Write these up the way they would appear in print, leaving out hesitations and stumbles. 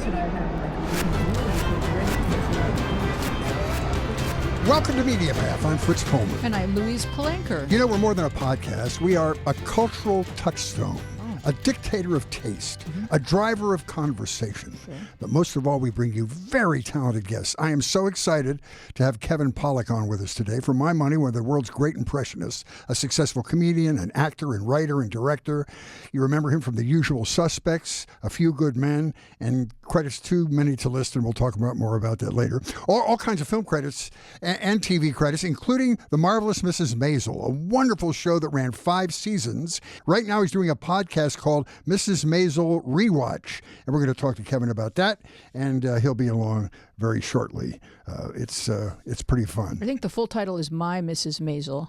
and I have Welcome to Media Path. I'm Fritz Coleman. And I'm Louise Palanker. You know, we're more than a podcast. We are a cultural touchstone, a dictator of taste, a driver of conversation. Sure. But most of all, we bring you very talented guests. I am so excited to have Kevin Pollak on with us today. For my money, one of the world's great impressionists, a successful comedian, an actor and writer and director. You remember him from The Usual Suspects, A Few Good Men, and credits too many to list, and we'll talk more about that later. All kinds of film credits and TV credits, including The Marvelous Mrs. Maisel, a wonderful show that ran 5 seasons. Right now he's doing a podcast called Mrs. Maisel Rewatch, and we're going to talk to Kevin about that, and he'll be along very shortly. It's pretty fun. I think the full title is My Mrs. Maisel,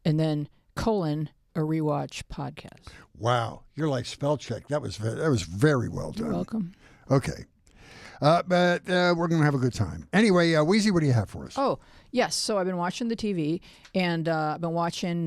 and then : a rewatch podcast. Wow, you're like spell check. That was very well done. You're welcome. Okay. But we're going to have a good time. Anyway, Weezy, what do you have for us? Oh, yes. So I've been watching the TV, and I've been watching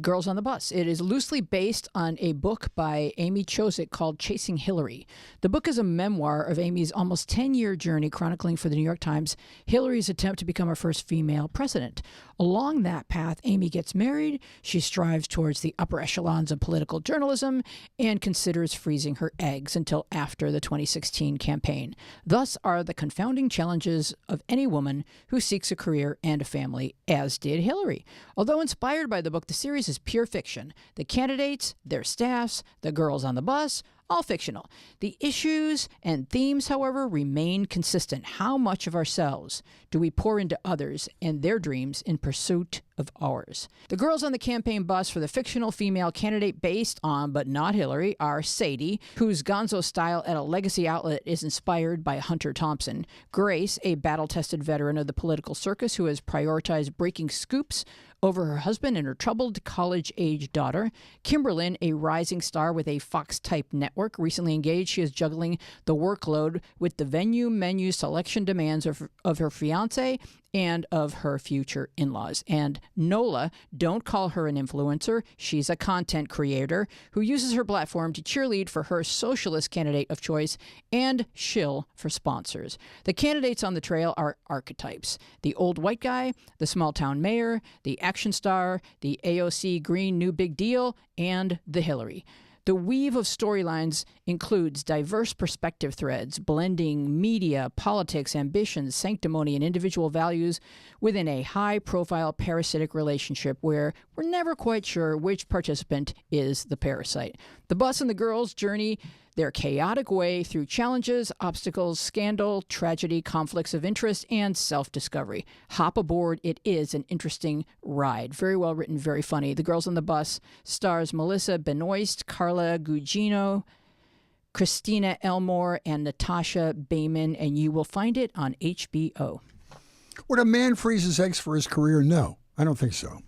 Girls on the Bus. It is loosely based on a book by Amy Chozick called Chasing Hillary. The book is a memoir of Amy's almost 10-year journey chronicling for the New York Times Hillary's attempt to become her first female president. Along that path, Amy gets married. She strives towards the upper echelons of political journalism and considers freezing her eggs until after the 2016 campaign. Thus are the confounding challenges of any woman who seeks a career and a family, as did Hillary. Although inspired by the book, the series is pure fiction. The candidates, their staffs, the girls on the bus, all fictional. The issues and themes, however, remain consistent. How much of ourselves do we pour into others and their dreams in pursuit of ours? The girls on the campaign bus for the fictional female candidate based on, but not Hillary, are Sadie, whose gonzo style at a legacy outlet is inspired by Hunter Thompson; Grace, a battle-tested veteran of the political circus who has prioritized breaking scoops over her husband and her troubled college-age daughter; Kimberlyn, a rising star with a Fox-type network. Recently engaged, she is juggling the workload with the menu selection demands of her fiancé and of her future in-laws. And Nola, don't call her an influencer. She's a content creator who uses her platform to cheerlead for her socialist candidate of choice and shill for sponsors. The candidates on the trail are archetypes: the old white guy, the small-town mayor, the action star, the AOC Green New Big Deal, and the Hillary. The weave of storylines includes diverse perspective threads, blending media, politics, ambitions, sanctimony, and individual values within a high-profile parasitic relationship where we're never quite sure which participant is the parasite. The bus and the girls journey their chaotic way through challenges, obstacles, scandal, tragedy, conflicts of interest, and self-discovery. Hop aboard. It is an interesting ride. Very well written, very funny. The Girls on the Bus stars Melissa Benoist, Carla Gugino, Christina Elmore, and Natasha Bayman, and you will find it on HBO. Would a man freeze his eggs for his career? No, I don't think so.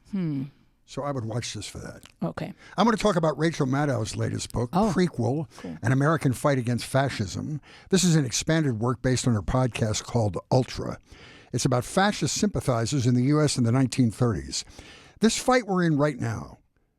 So I would watch this for that. Okay. I'm going to talk about Rachel Maddow's latest book, Prequel, cool. An American Fight Against Fascism. This is an expanded work based on her podcast called Ultra. It's about fascist sympathizers in the U.S. in the 1930s. This fight we're in right now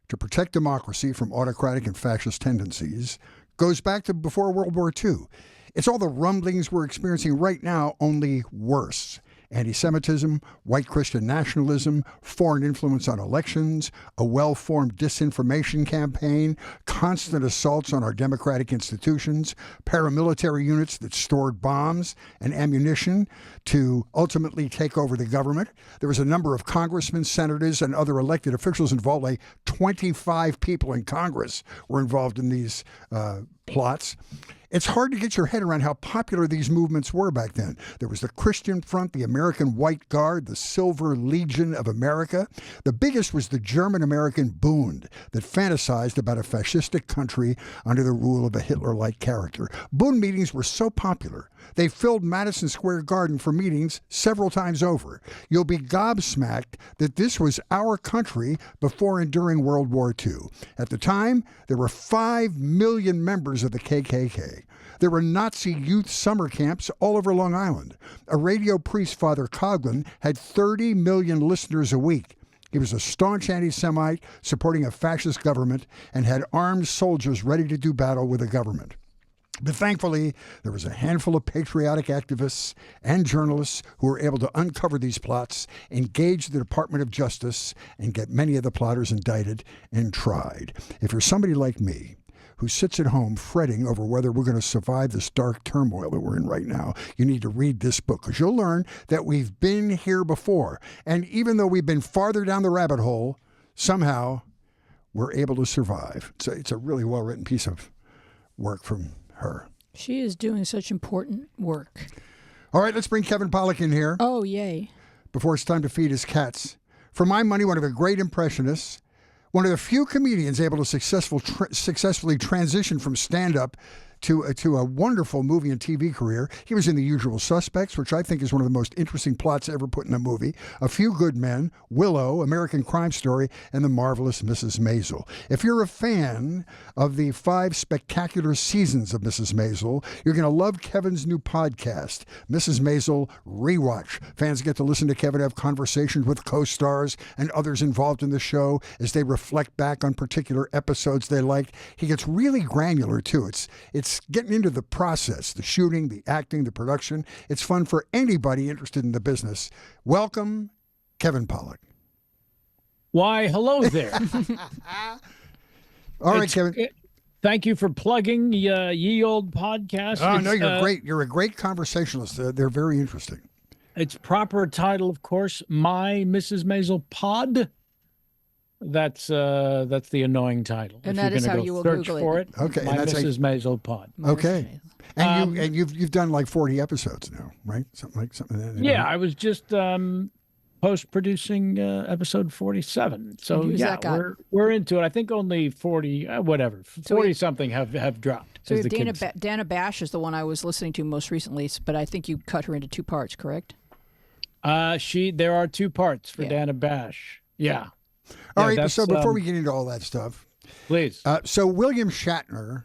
to protect democracy from autocratic and fascist tendencies goes back to before World War II. It's all the rumblings we're experiencing right now, only worse. Anti-Semitism, white Christian nationalism, foreign influence on elections, a well-formed disinformation campaign, constant assaults on our democratic institutions, paramilitary units that stored bombs and ammunition to ultimately take over the government. There was a number of congressmen, senators, and other elected officials involved. Like 25 people in Congress were involved in these plots. It's hard to get your head around how popular these movements were back then. There was the Christian Front, the American White Guard, the Silver Legion of America. The biggest was the German-American Bund that fantasized about a fascistic country under the rule of a Hitler-like character. Bund meetings were so popular, they filled Madison Square Garden for meetings several times over. You'll be gobsmacked that this was our country before and during World War II. At the time, there were 5 million members of the KKK. There were Nazi youth summer camps all over Long Island. A radio priest, Father Coughlin, had 30 million listeners a week. He was a staunch anti-Semite supporting a fascist government and had armed soldiers ready to do battle with the government. But thankfully, there was a handful of patriotic activists and journalists who were able to uncover these plots, engage the Department of Justice, and get many of the plotters indicted and tried. If you're somebody like me, who sits at home fretting over whether we're going to survive this dark turmoil that we're in right now, you need to read this book, because you'll learn that we've been here before. And even though we've been farther down the rabbit hole, somehow we're able to survive. It's a really well-written piece of work from her. She is doing such important work. All right, let's bring Kevin Pollak in here. Oh, yay. Before it's time to feed his cats. For my money, one of the great impressionists, one of the few comedians able to successfully transition from stand-up to a wonderful movie and TV career. He was in The Usual Suspects, which I think is one of the most interesting plots ever put in a movie. A Few Good Men, Willow, American Crime Story, and The Marvelous Mrs. Maisel. If you're a fan of the 5 spectacular seasons of Mrs. Maisel, you're going to love Kevin's new podcast, Mrs. Maisel Rewatch. Fans get to listen to Kevin have conversations with co-stars and others involved in the show as they reflect back on particular episodes they liked. He gets really granular, too. It's getting into the process, the shooting, the acting, the production. It's fun for anybody interested in the business. Welcome, Kevin Pollak. Why, hello there. All right, Kevin. Thank you for plugging Ye Old Podcast. Oh, no, you're great. You're a great conversationalist. They're very interesting. Its proper title, of course, My Mrs. Maisel Pod. That's the annoying title. And that is how you will search Google for it. Okay, My Mrs. Maisel Pod. Okay, and you've done like 40 episodes now, right? Something like that. Yeah, I was just post-producing episode 47. So yeah, we're into it. I think only 40, whatever, 40 something have dropped. So Dana Bash is the one I was listening to most recently, but I think you cut her into 2 parts, correct? There are 2 parts for Dana Bash. Yeah. All right, so before we get into all that stuff, please. So William Shatner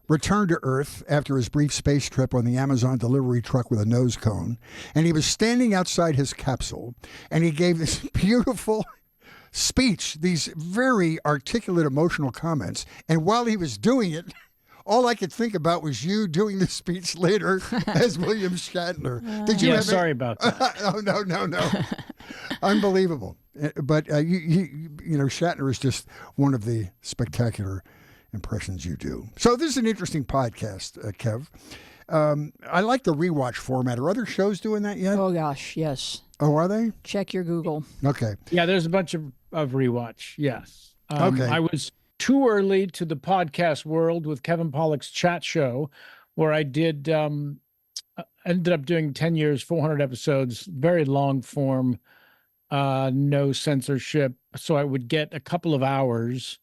returned to Earth after his brief space trip on the Amazon delivery truck with a nose cone, and he was standing outside his capsule, and he gave this beautiful speech, these very articulate, emotional comments, and while he was doing it, all I could think about was you doing the speech later as William Shatner. Did you? Sorry about that. Oh, no. Unbelievable. But you know, Shatner is just one of the spectacular impressions you do. So this is an interesting podcast, Kev. I like the rewatch format. Are other shows doing that yet? Oh gosh, yes. Oh, are they? Check your Google. Okay. Yeah, there's a bunch of rewatch. Yes. Okay. I was too early to the podcast world with Kevin Pollak's Chat Show, where I did ended up doing 10 years, 400 episodes, very long form, no censorship. So I would get a couple of hours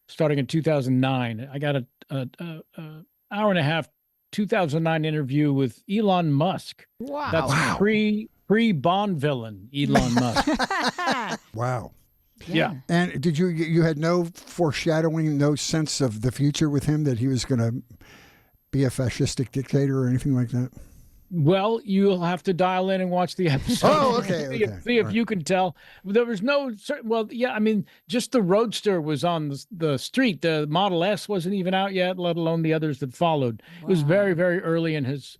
starting in 2009. I got a hour and a half 2009 interview with Elon Musk. Wow. That's pre-Bond villain Elon Musk. Wow. Yeah. And did you had no foreshadowing, no sense of the future with him, that he was going to be a fascistic dictator or anything like that? Well, you'll have to dial in and watch the episode. Oh, okay. See if you can tell. There was no, well, yeah, I mean, just the Roadster was on the street. The Model S wasn't even out yet, let alone the others that followed. Wow. It was very, very early in his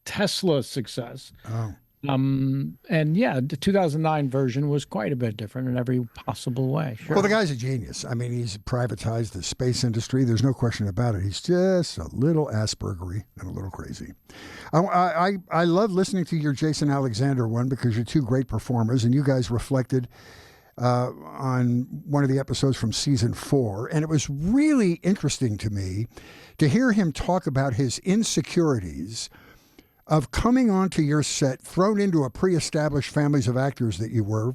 Tesla success. Oh. And yeah, the 2009 version was quite a bit different in every possible way. Sure. Well, the guy's a genius. I mean, he's privatized the space industry. There's no question about it. He's just a little Aspergery and a little crazy. I love listening to your Jason Alexander one because you're 2 great performers, and you guys reflected on one of the episodes from season 4, and it was really interesting to me to hear him talk about his insecurities of coming onto your set, thrown into a pre-established families of actors that you were,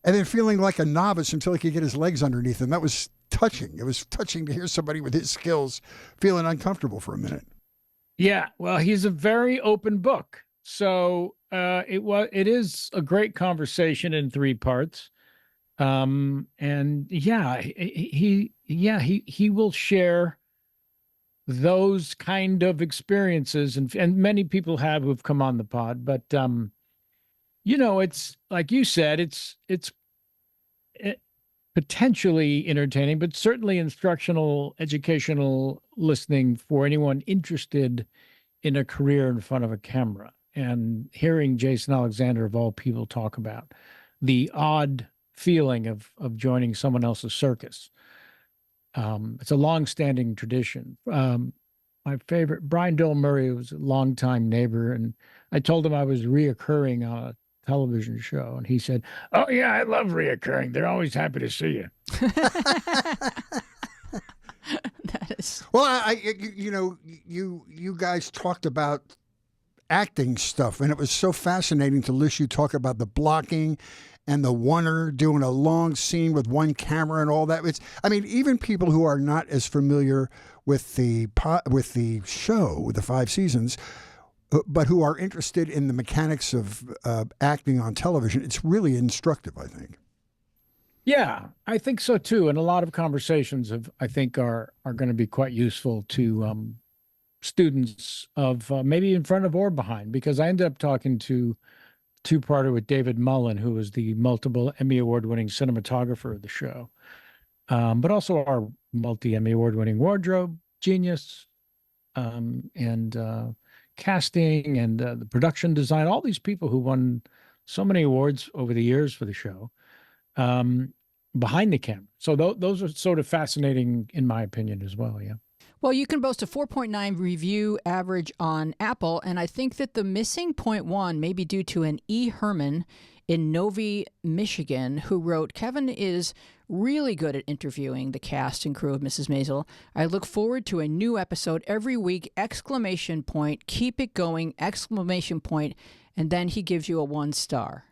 and then feeling like a novice until he could get his legs underneath him. That was touching. It was touching to hear somebody with his skills feeling uncomfortable for a minute. Yeah, well, he's a very open book. So it is a great conversation in 3 parts. And yeah, he will share those kind of experiences, and many people have who've come on the pod, but you know, it's like you said, potentially entertaining, but certainly instructional, educational listening for anyone interested in a career in front of a camera. And hearing Jason Alexander, of all people, talk about the odd feeling of joining someone else's circus. It's a long-standing tradition. My favorite, Brian Doyle Murray, was a longtime neighbor, and I told him I was reoccurring on a television show, and he said, "Oh yeah, I love reoccurring. They're always happy to see you." That is Well, you guys talked about acting stuff, and it was so fascinating to listen you talk about the blocking and the oneer doing a long scene with one camera and all that. Even people who are not as familiar with the show, with the 5 seasons, but who are interested in the mechanics of acting on television, it's really instructive, I think. Yeah, I think so too. And a lot of conversations I think are going to be quite useful to students of maybe in front of or behind, because I ended up talking to two-parter with David Mullen, who was the multiple Emmy Award-winning cinematographer of the show, but also our multi-Emmy Award-winning wardrobe genius, and casting and the production design, all these people who won so many awards over the years for the show, behind the camera. So those are sort of fascinating, in my opinion, as well. Yeah. Well, you can boast a 4.9 review average on Apple, and I think that the missing 0.1 may be due to an E. Herman in Novi, Michigan, who wrote, "Kevin is really good at interviewing the cast and crew of Mrs. Maisel. I look forward to a new episode every week, exclamation point, keep it going, exclamation point," and then he gives you a 1 star.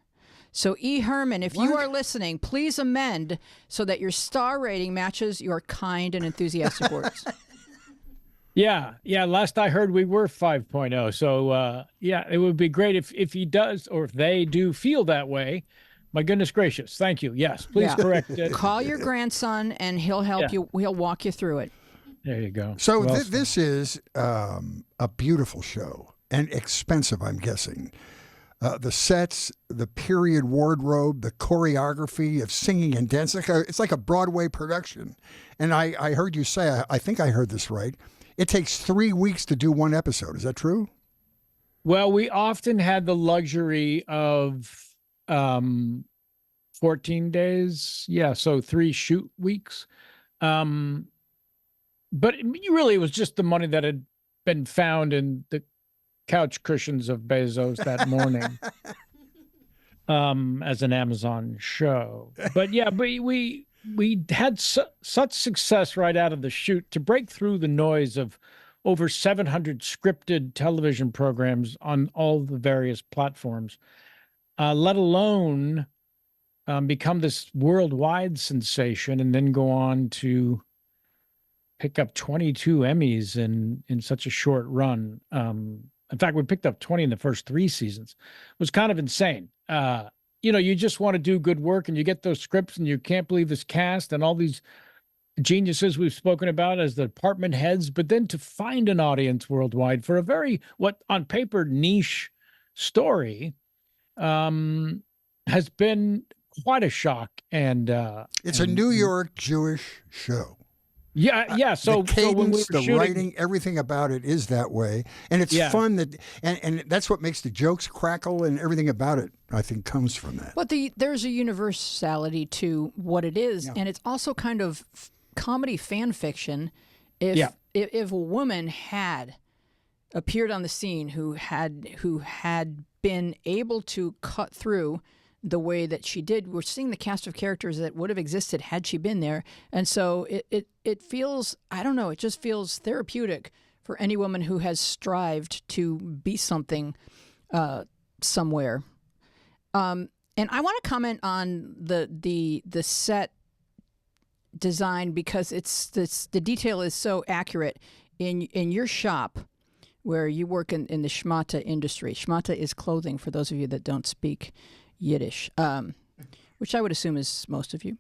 So, E. Herman, if you are listening, please amend so that your star rating matches your kind and enthusiastic words. Yeah. Last I heard, we were 5.0. So, it would be great if he does, or if they do feel that way. My goodness gracious. Thank you. Yes, please correct it. Call your grandson, and he'll help you. He'll walk you through it. There you go. So this is a beautiful show, and expensive, I'm guessing. The sets, the period wardrobe, the choreography of singing and dancing. It's like a Broadway production. And I heard you say, I think I heard this right, it takes 3 weeks to do one episode. Is that true? Well, we often had the luxury of 14 days. Yeah, so 3 shoot weeks. But it was just the money that had been found in the couch cushions of Bezos that morning as an Amazon show. But yeah, we had such success right out of the chute to break through the noise of over 700 scripted television programs on all the various platforms, let alone become this worldwide sensation, and then go on to pick up 22 Emmys in such a short run. In fact, we picked up 20 in the first 3 seasons. It was kind of insane. You just want to do good work, and you get those scripts, and you can't believe this cast and all these geniuses we've spoken about as the department heads, but then to find an audience worldwide for a very, what on paper, niche story has been quite a shock. And it's a New York Jewish show. Yeah. So the cadence, when we were shooting, writing, everything about it is that way, and it's fun. And that's what makes the jokes crackle, and everything about it, I think, comes from that. But there's a universality to what it is, and it's also kind of comedy fan fiction. If a woman had appeared on the scene who had been able to cut through the way that she did, we're seeing the cast of characters that would have existed had she been there. And so it feels, I don't know, it just feels therapeutic for any woman who has strived to be something somewhere. And I want to comment on the set design, because the detail is so accurate in your shop where you work in the schmata industry. Schmata is clothing, for those of you that don't speak Yiddish, which I would assume is most of you.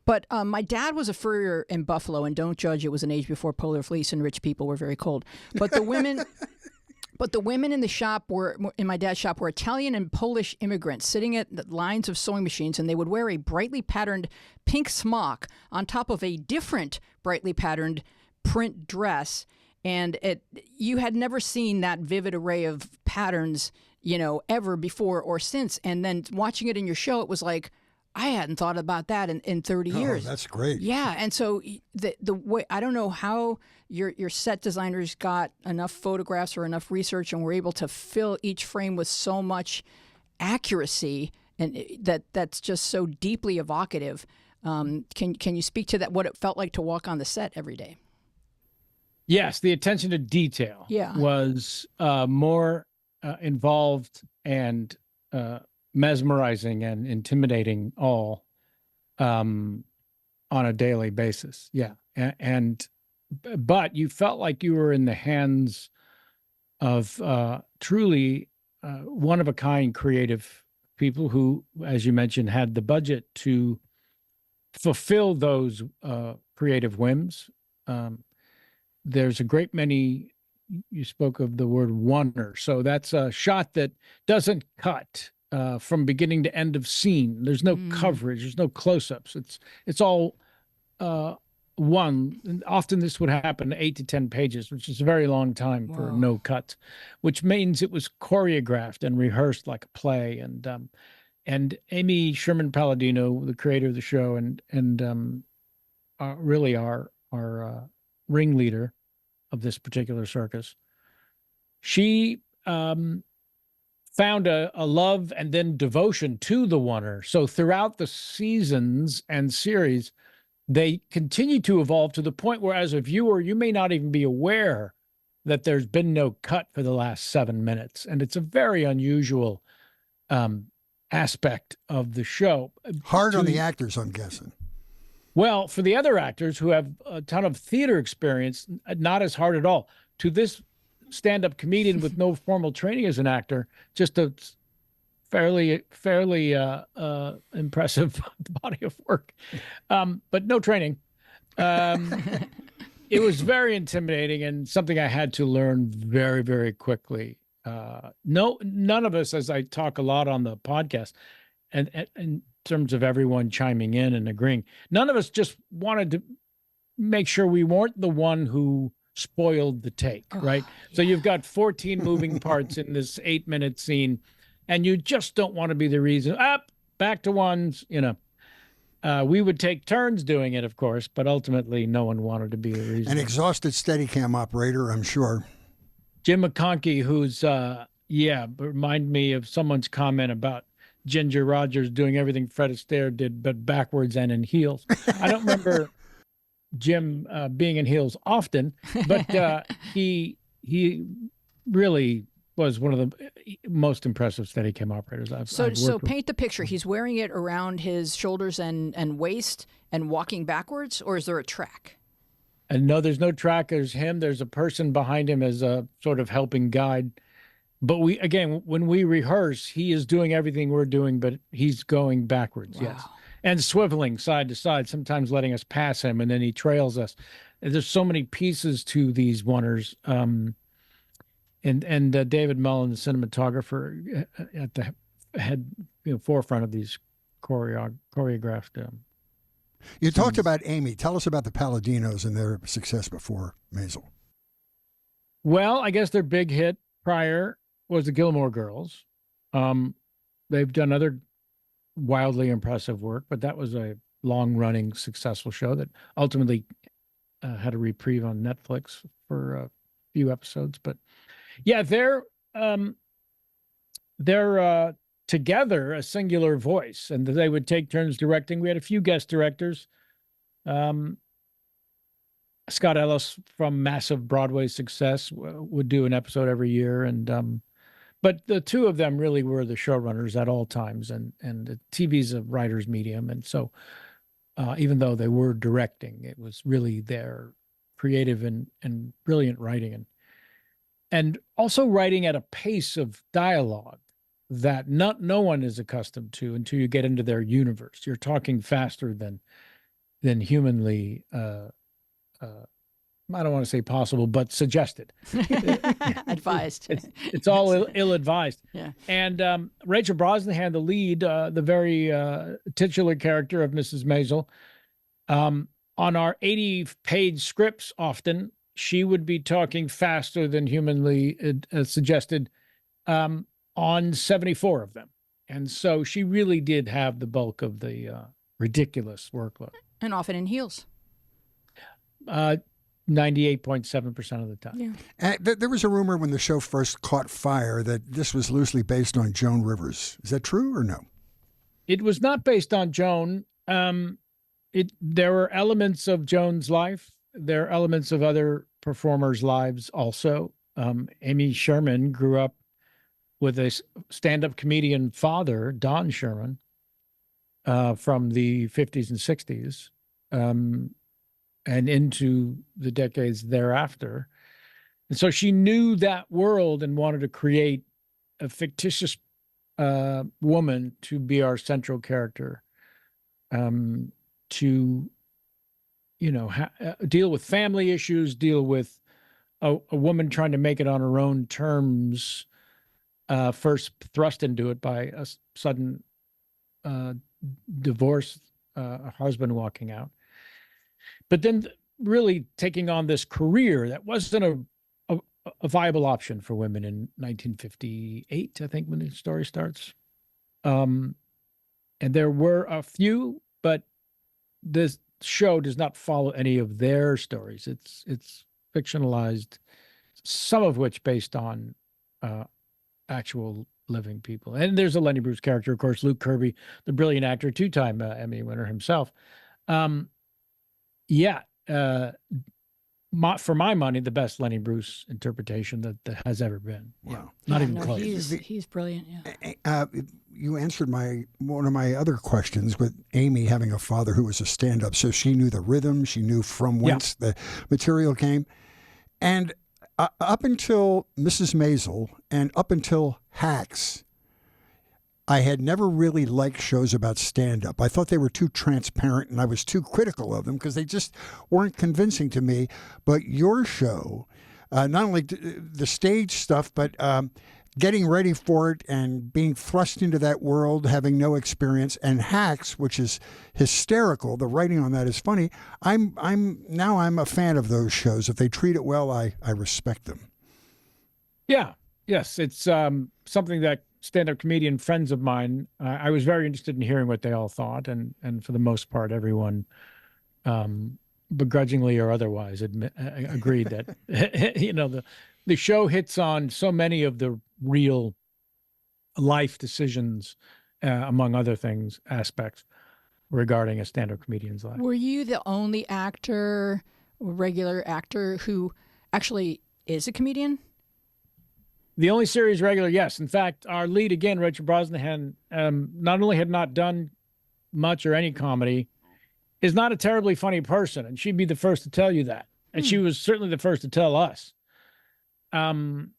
But my dad was a furrier in Buffalo, and don't judge, it was an age before Polar Fleece and rich people were very cold. But the women But the women in the shop in my dad's shop were Italian and Polish immigrants sitting at the lines of sewing machines, and they would wear a brightly patterned pink smock on top of a different brightly patterned print dress. And you had never seen that vivid array of patterns, ever before or since. And then watching it in your show, it was like, I hadn't thought about that in 30 years. Oh, that's great. Yeah, and so the way, I don't know how your set designers got enough photographs or enough research and were able to fill each frame with so much accuracy, and that's just so deeply evocative. Can you speak to that? What it felt like to walk on the set every day? Yes, the attention to detail was more involved and mesmerizing and intimidating all on a daily basis. Yeah. But you felt like you were in the hands of truly one-of-a-kind creative people who, as you mentioned, had the budget to fulfill those creative whims. There's a great many, you spoke of the word oneer. So that's a shot that doesn't cut from beginning to end of scene. There's no coverage. There's no close-ups. It's all one. And often this would happen 8 to 10 pages, which is a very long time for no cut, which means it was choreographed and rehearsed like a play. And Amy Sherman Paladino, the creator of the show, and really our ringleader of this particular circus, she found a love and then devotion to the oneer. So throughout the seasons and series, they continue to evolve to the point where, as a viewer, you may not even be aware that there's been no cut for the last 7 minutes. And it's a very unusual aspect of the show. Hard on the actors, I'm guessing. Well, for the other actors who have a ton of theater experience, not as hard at all. To this stand-up comedian with no formal training as an actor, just a fairly impressive body of work, but no training. It was very intimidating and something I had to learn very, very quickly. None of us, as I talk a lot on the podcast, and in terms of everyone chiming in and agreeing, none of us just wanted to make sure we weren't the one who spoiled the take, right? So you've got 14 moving parts in this 8-minute scene, and you just don't want to be the reason. Back to ones, we would take turns doing it, of course, but ultimately no one wanted to be the reason. An exhausted Steadicam operator, I'm sure. Jim McConkey, who's, remind me of someone's comment about Ginger Rogers doing everything Fred Astaire did, but backwards and in heels. I don't remember Jim being in heels often, but he really was one of the most impressive Steadicam operators I've worked with. Paint the picture. He's wearing it around his shoulders and waist and walking backwards, or is there a track? And no, there's no track. There's him. There's a person behind him as a sort of helping guide. But when we rehearse, he is doing everything we're doing, but he's going backwards. Wow. Yes. And swiveling side to side, sometimes letting us pass him, and then he trails us. And there's so many pieces to these oneers. And David Mullen, the cinematographer, at the head, forefront of these choreographed. You talked about Amy. Tell us about the Paladinos and their success before Maisel. Well, I guess their big hit prior was the Gilmore Girls. They've done other wildly impressive work, but that was a long-running successful show that ultimately had a reprieve on Netflix for a few episodes. But yeah, they're together a singular voice, and they would take turns directing. We had a few guest directors. Scott Ellis from massive Broadway success would do an episode every year, but the two of them really were the showrunners at all times, and the TV's a writer's medium, and so even though they were directing, it was really their creative and brilliant writing, and also writing at a pace of dialogue that no one is accustomed to until you get into their universe. You're talking faster than humanly I don't want to say possible, but suggested. Advised. It's all ill-advised. Yeah. And Rachel Brosnahan, the lead, the very titular character of Mrs. Maisel, on our 80-page scripts often, she would be talking faster than humanly suggested on 74 of them. And so she really did have the bulk of the ridiculous workload. And often in heels. 98.7% of the time. Yeah. There was a rumor when the show first caught fire that this was loosely based on Joan Rivers. Is that true or no? It was not based on Joan. There were elements of Joan's life. There are elements of other performers' lives also. Amy Sherman grew up with a stand-up comedian father, Don Sherman, from the 50s and 60s. And into the decades thereafter. And so she knew that world and wanted to create a fictitious woman to be our central character, to, deal with family issues, deal with a woman trying to make it on her own terms, first thrust into it by a sudden divorce, a husband walking out. But then really taking on this career that wasn't a viable option for women in 1958, I think, when the story starts. And there were a few, but this show does not follow any of their stories. It's fictionalized, some of which based on actual living people. And there's a Lenny Bruce character, of course, Luke Kirby, the brilliant actor, two-time Emmy winner himself. For my money, the best Lenny Bruce interpretation that has ever been. Wow. Not even close. He's brilliant, yeah. You answered one of my other questions with Amy having a father who was a stand-up, so she knew the rhythm, she knew from whence the material came. And up until Mrs. Maisel and up until Hacks, I had never really liked shows about stand-up. I thought they were too transparent, and I was too critical of them because they just weren't convincing to me. But your show, not only the stage stuff, but getting ready for it and being thrust into that world, having no experience, and Hacks, which is hysterical. The writing on that is funny. I'm a fan of those shows. If they treat it well, I respect them. Yeah. Yes. It's something that stand-up comedian friends of mine, I was very interested in hearing what they all thought, and for the most part, everyone, begrudgingly or otherwise, agreed that the show hits on so many of the real life decisions, among other things, aspects regarding a stand-up comedian's life. Were you the only regular actor, who actually is a comedian? The only series regular, yes. In fact, our lead, again, Rachel Brosnahan, not only had not done much or any comedy, is not a terribly funny person, and she'd be the first to tell you that. And she was certainly the first to tell us. And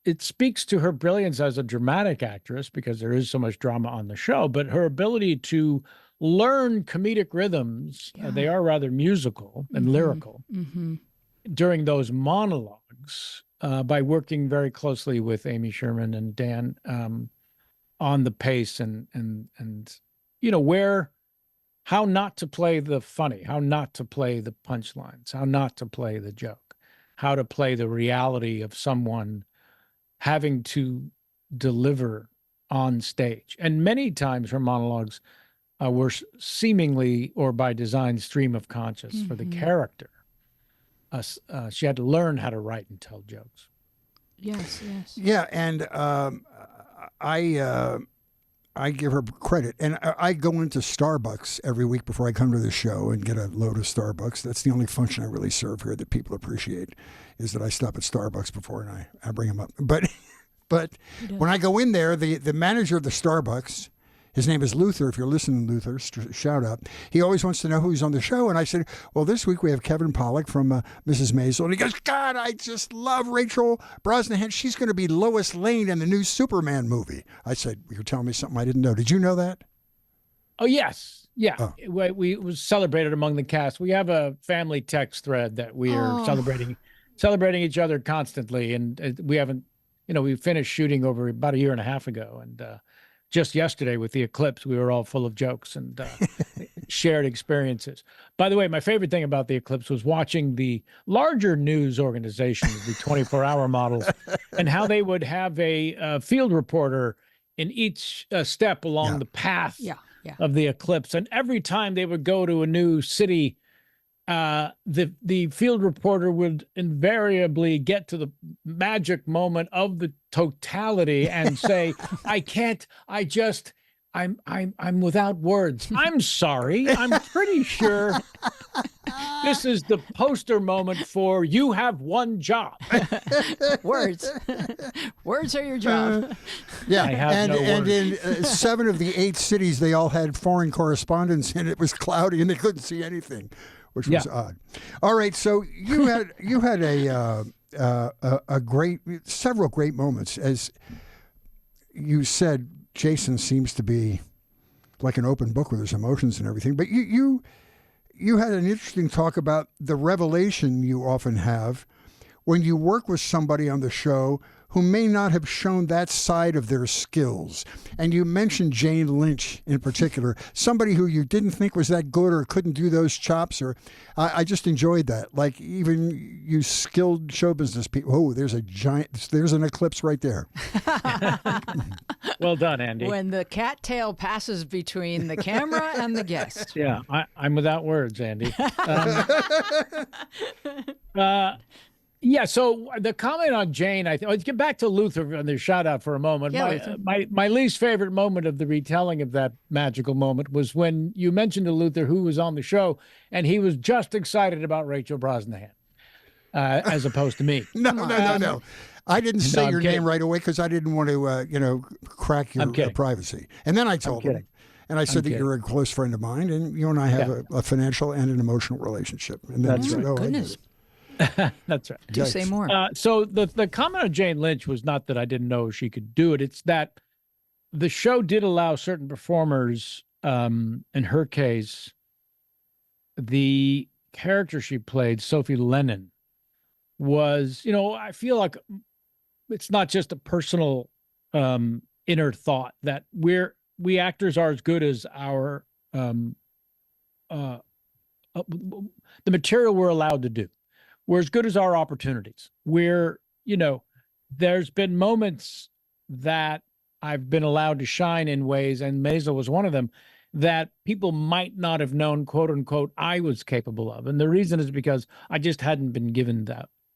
it speaks to her brilliance as a dramatic actress, because there is so much drama on the show, but her ability to learn comedic rhythms, they are rather musical and lyrical, during those monologues, by working very closely with Amy Sherman and Dan on the pace and how not to play the funny, how not to play the punchlines, how not to play the joke, how to play the reality of someone having to deliver on stage. And many times her monologues were seemingly, or by design, stream of conscious for the character. She had to learn how to write and tell jokes. Yes. Yeah, and I give her credit. And I go into Starbucks every week before I come to the show and get a load of Starbucks. That's the only function I really serve here that people appreciate, is that I stop at Starbucks before and I bring them up. But when I go in there, the manager of the Starbucks, his name is Luther. If you're listening, Luther, shout out. He always wants to know who's on the show. And I said, well, this week we have Kevin Pollak from Mrs. Maisel. And he goes, God, I just love Rachel Brosnahan. She's going to be Lois Lane in the new Superman movie. I said, you're telling me something I didn't know. Did you know that? Oh, yes. Yeah. Oh. We was celebrated among the cast. We have a family text thread that we are celebrating each other constantly. And we haven't, we finished shooting over about a year and a half ago. And just yesterday with the eclipse, we were all full of jokes and shared experiences. By the way, my favorite thing about the eclipse was watching the larger news organizations, the 24-hour models, and how they would have a field reporter in each step along the path of the eclipse. And every time they would go to a new city, the field reporter would invariably get to the magic moment of the totality and say, I'm without words. I'm sorry. I'm pretty sure this is the poster moment for you have one job. Words. Words are your job. Yeah. I have no and words. in 7 of the 8 cities, they all had foreign correspondents, and it was cloudy and they couldn't see anything, which was odd. All right. So you had several great moments. As you said, Jason seems to be like an open book with his emotions and everything. But you had an interesting talk about the revelation you often have when you work with somebody on the show who may not have shown that side of their skills. And you mentioned Jane Lynch in particular, somebody who you didn't think was that good or couldn't do those chops. Or I just enjoyed that. Like even you skilled show business people. Oh, there's an eclipse right there. Well done, Andy. When the cattail passes between the camera and the guest. Yeah, I'm without words, Andy. Yeah, so the comment on Jane, let's get back to Luther and the shout out for a moment. Yeah, my least favorite moment of the retelling of that magical moment was when you mentioned to Luther who was on the show, and he was just excited about Rachel Brosnahan, as opposed to me. No. I didn't say your name right away because I didn't want to, crack your privacy. And then I told him. And I said that you're a close friend of mine, and you and I have a financial and an emotional relationship. And then that's right. Oh, goodness. That's right. Do say more. So the comment of Jane Lynch was not that I didn't know she could do it. It's that the show did allow certain performers, in her case, the character she played, Sophie Lennon, was, I feel like it's not just a personal inner thought that we actors are as good as our the material we're allowed to do. We're as good as our opportunities. There's been moments that I've been allowed to shine in ways, and Maisel was one of them, that people might not have known, quote unquote, I was capable of. And the reason is because I just hadn't been given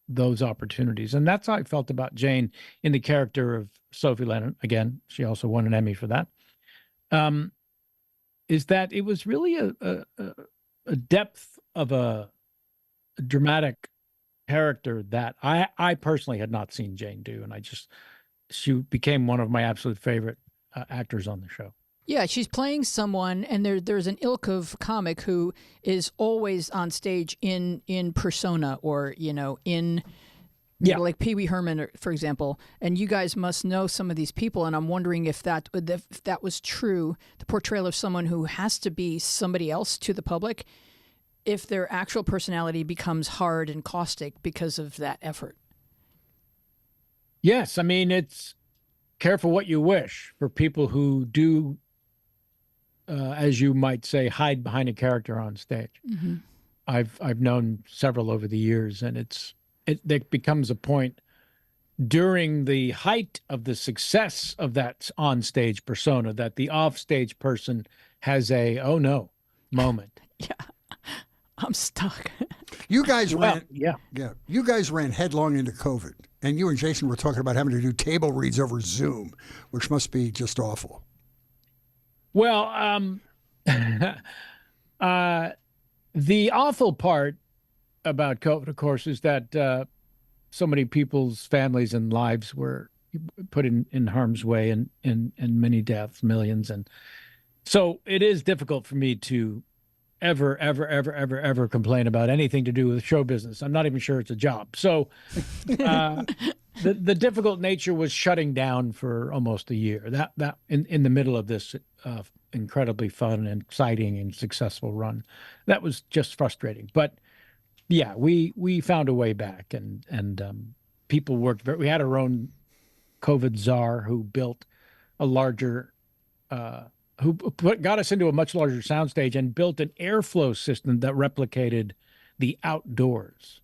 those opportunities. And that's how I felt about Jane in the character of Sophie Lennon. Again, she also won an Emmy for that. Is that it was really a depth of a dramatic character that I personally had not seen Jane do. And she became one of my absolute favorite actors on the show. Yeah, she's playing someone, and there's an ilk of comic who is always on stage in persona, or like Pee Wee Herman, for example. And you guys must know some of these people, and I'm wondering if that was true, the portrayal of someone who has to be somebody else to the public, if their actual personality becomes hard and caustic because of that effort. Yes, I mean, it's careful what you wish for people who do, as you might say, hide behind a character on stage. Mm-hmm. I've known several over the years, and it becomes a point during the height of the success of that on-stage persona that the off-stage person has a "oh no" moment. Yeah. I'm stuck. You guys You guys ran headlong into COVID, and you and Jason were talking about having to do table reads over Zoom, which must be just awful. Well, the awful part about COVID, of course, is that so many people's families and lives were put in harm's way, and many deaths, millions, and so it is difficult for me to ever complain about anything to do with show business. I'm not even sure it's a job. So the difficult nature was shutting down for almost a year. That in the middle of this incredibly fun and exciting and successful run. That was just frustrating. But yeah, we found a way back, and people worked. We had our own COVID czar who built a larger, got us into a much larger soundstage and built an airflow system that replicated the outdoors.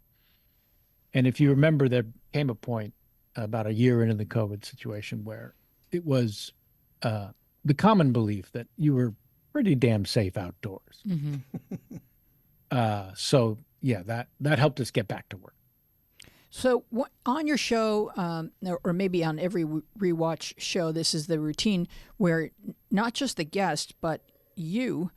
And if you remember, there came a point about a year into the COVID situation where it was the common belief that you were pretty damn safe outdoors. Mm-hmm. So yeah, that helped us get back to work. So on your show, or maybe on every Rewatch show, this is the routine where not just the guest, but you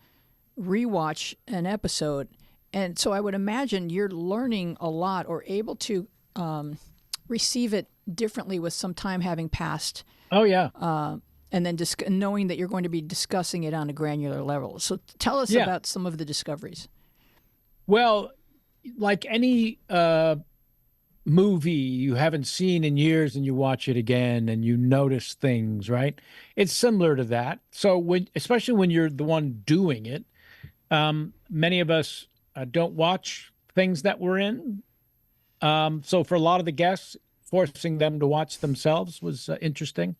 rewatch an episode. And so I would imagine you're learning a lot or able to receive it differently with some time having passed. Oh, yeah. And then knowing that you're going to be discussing it on a granular level. So tell us about some of the discoveries. Well, like any movie you haven't seen in years and you watch it again and you notice things, right? It's similar to that. So especially when you're the one doing it, many of us don't watch things that we're in. So for a lot of the guests, forcing them to watch themselves was interesting.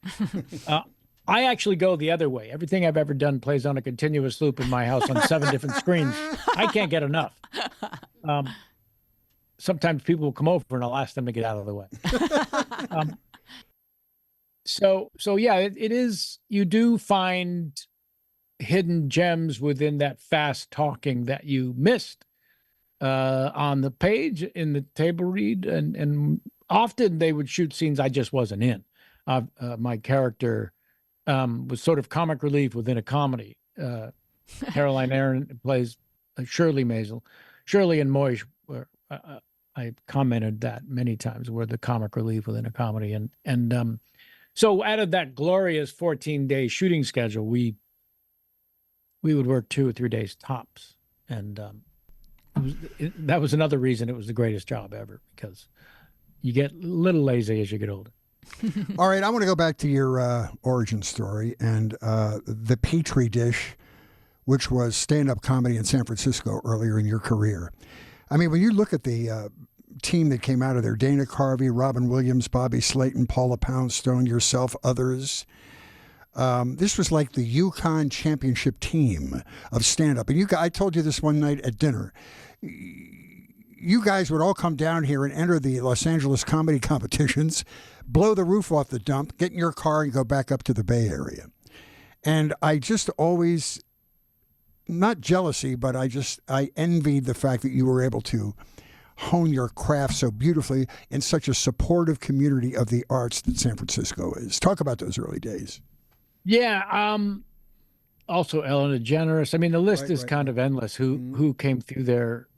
I actually go the other way. Everything I've ever done plays on a continuous loop in my house on 7 different screens. I can't get enough. Sometimes people will come over and I'll ask them to get out of the way. So yeah, it is, you do find hidden gems within that fast talking that you missed on the page in the table read. And often they would shoot scenes I just wasn't in. My character was sort of comic relief within a comedy. Caroline Aaron plays Shirley Maisel. Shirley and Moishe were, I commented that many times, were the comic relief within a comedy. And so out of that glorious 14-day shooting schedule, we would work 2 or 3 days tops. And that was another reason it was the greatest job ever, because you get a little lazy as you get older. All right, I want to go back to your origin story and the petri dish, which was stand-up comedy in San Francisco earlier in your career. I mean, when you look at the team that came out of there, Dana Carvey, Robin Williams, Bobby Slayton, Paula Poundstone, yourself, others, this was like the Yukon championship team of stand-up. And I told you this one night at dinner. You guys would all come down here and enter the Los Angeles comedy competitions, blow the roof off the dump, get in your car and go back up to the Bay Area. And I just always, not jealousy, but I envied the fact that you were able to hone your craft so beautifully in such a supportive community of the arts that San Francisco is. Talk about those early days. Yeah. Also Ellen DeGeneres. I mean, the list is kind of endless. Who came through there?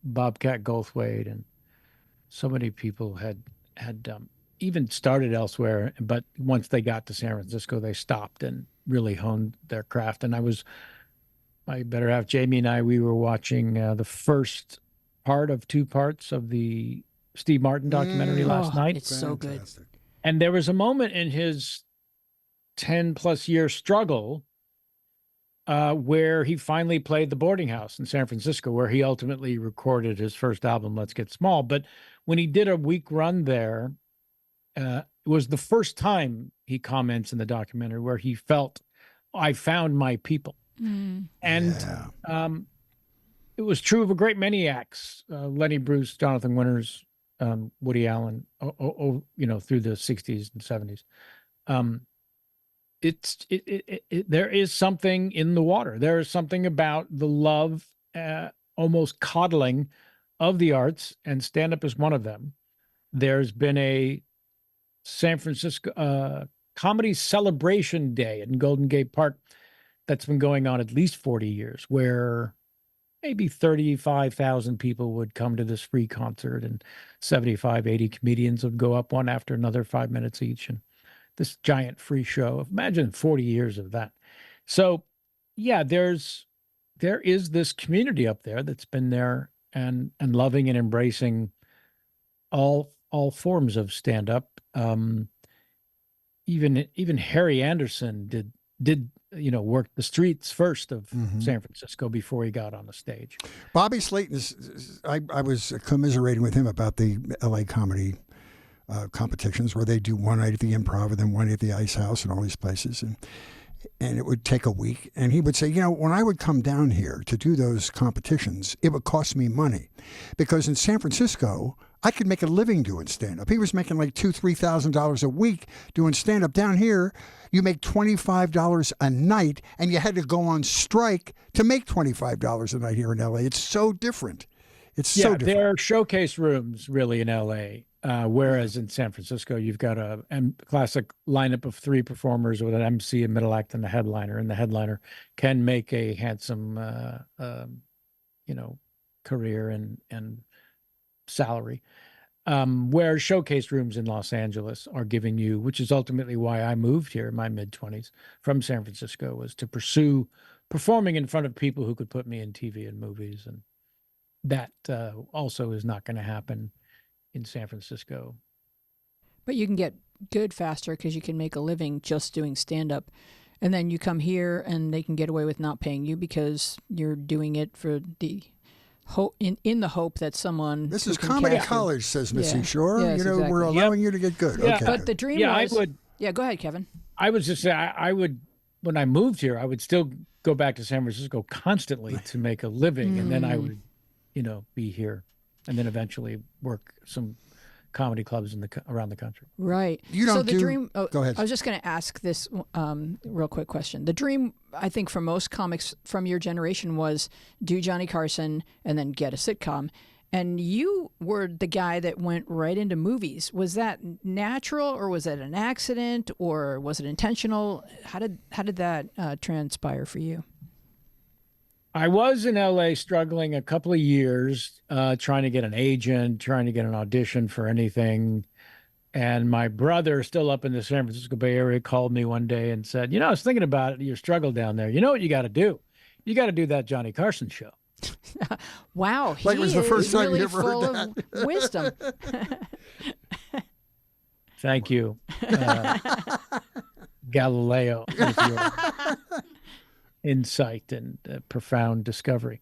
Bobcat Goldthwait, and so many people had even started elsewhere, but once they got to San Francisco, they stopped and really honed their craft. And my better half, Jamie, and I, we were watching the first part of 2 parts of the Steve Martin documentary last night. It's so good. And there was a moment in his 10+ year struggle where he finally played the boarding house in San Francisco, where he ultimately recorded his first album, Let's Get Small. But when he did a week run there, it was the first time, he comments in the documentary, where he felt, I found my people. And it was true of a great many acts, Lenny Bruce, Jonathan Winters, Woody Allen, through the 60s and 70s. There is something in the water. There is something about the love, almost coddling of the arts, and stand-up is one of them. There's been a San Francisco comedy celebration day in Golden Gate Park that's been going on at least 40 years, where maybe 35,000 people would come to this free concert, and 75, 80 comedians would go up one after another, 5 minutes each. And this giant free show. Imagine 40 years of that. So yeah, there is this community up there that's been there and loving and embracing all forms of stand-up. Even Harry Anderson did, work the streets first of San Francisco before he got on the stage. Bobby Slayton I was commiserating with him about the LA comedy competitions where they do one night at the Improv and then one night at the Ice House and all these places. And it would take a week. And he would say, when I would come down here to do those competitions, it would cost me money. Because in San Francisco, I could make a living doing stand-up. He was making like $2,000, $3,000 a week doing stand-up. Down here, you make $25 a night, and you had to go on strike to make $25 a night here in LA. It's so different. It's so different. There are showcase rooms really in LA. Whereas in San Francisco, you've got a classic lineup of 3 performers with an MC, a middle act, and a headliner. And the headliner can make a handsome, career and salary. Where showcase rooms in Los Angeles are giving you, which is ultimately why I moved here in my mid-20s from San Francisco, was to pursue performing in front of people who could put me in TV and movies. And that also is not going to happen in San Francisco. But you can get good faster because you can make a living just doing stand-up. And then you come here and they can get away with not paying you because you're doing it for the hope, in the hope that someone... This is comedy college, says Missy Shore. Yes, exactly. We're allowing you to get good. Yeah, okay. But the dream was... Yeah, go ahead, Kevin. I was just saying, I would, when I moved here, I would still go back to San Francisco constantly to make a living. And then I would, be here. And then eventually work some comedy clubs around the country. Right. Dream. Go ahead. I was just going to ask this real quick question. The dream, I think, for most comics from your generation was do Johnny Carson and then get a sitcom. And you were the guy that went right into movies. Was that natural, or was that an accident, or was it intentional? How did that transpire for you? I was in LA struggling a couple of years, trying to get an agent, trying to get an audition for anything. And my brother, still up in the San Francisco Bay Area, called me one day and said, I was thinking about your struggle down there. You know what you got to do? You got to do that Johnny Carson show. Wow. Like it was the first time really you ever full heard that. of wisdom. Thank you, Galileo, with your insight and profound discovery.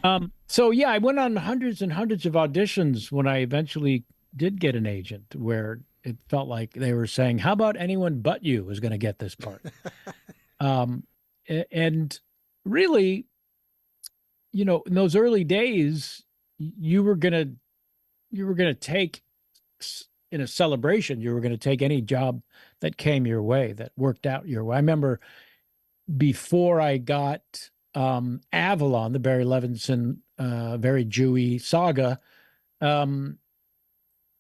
I went on hundreds and hundreds of auditions when I eventually did get an agent, where it felt like they were saying, how about anyone but you is going to get this part? And really, in those early days, you were going to take, in a celebration, you were going to take any job that came your way, that worked out your way. I remember before I got Avalon, the Barry Levinson, very Jewy saga,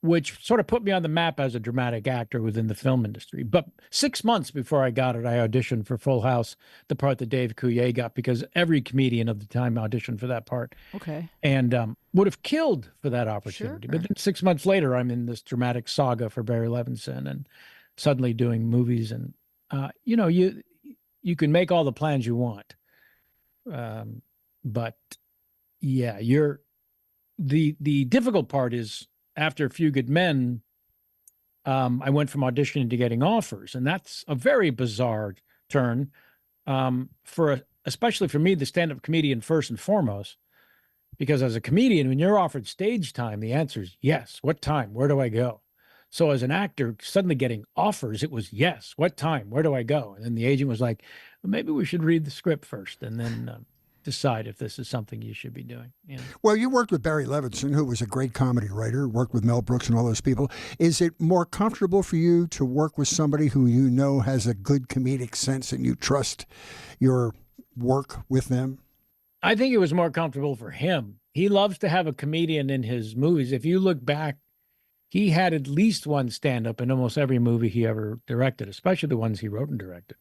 which sort of put me on the map as a dramatic actor within the film industry. But 6 months before I got it, I auditioned for Full House, the part that Dave Coulier got, because every comedian of the time auditioned for that part. Okay. And would have killed for that opportunity. Sure. But then 6 months later, I'm in this dramatic saga for Barry Levinson and suddenly doing movies. And, you can make all the plans you want. But yeah, the difficult part is, after A Few Good Men, I went from auditioning to getting offers. And that's a very bizarre turn especially for me, the stand-up comedian, first and foremost, because as a comedian, when you're offered stage time, the answer is yes. What time? Where do I go? So as an actor, suddenly getting offers, it was yes. What time? Where do I go? And then the agent was like, well, maybe we should read the script first and then decide if this is something you should be doing. Well, you worked with Barry Levinson, who was a great comedy writer, worked with Mel Brooks and all those people. Is it more comfortable for you to work with somebody who has a good comedic sense and you trust your work with them? I think it was more comfortable for him. He loves to have a comedian in his movies. If you look back, he had at least one stand-up in almost every movie he ever directed, especially the ones he wrote and directed.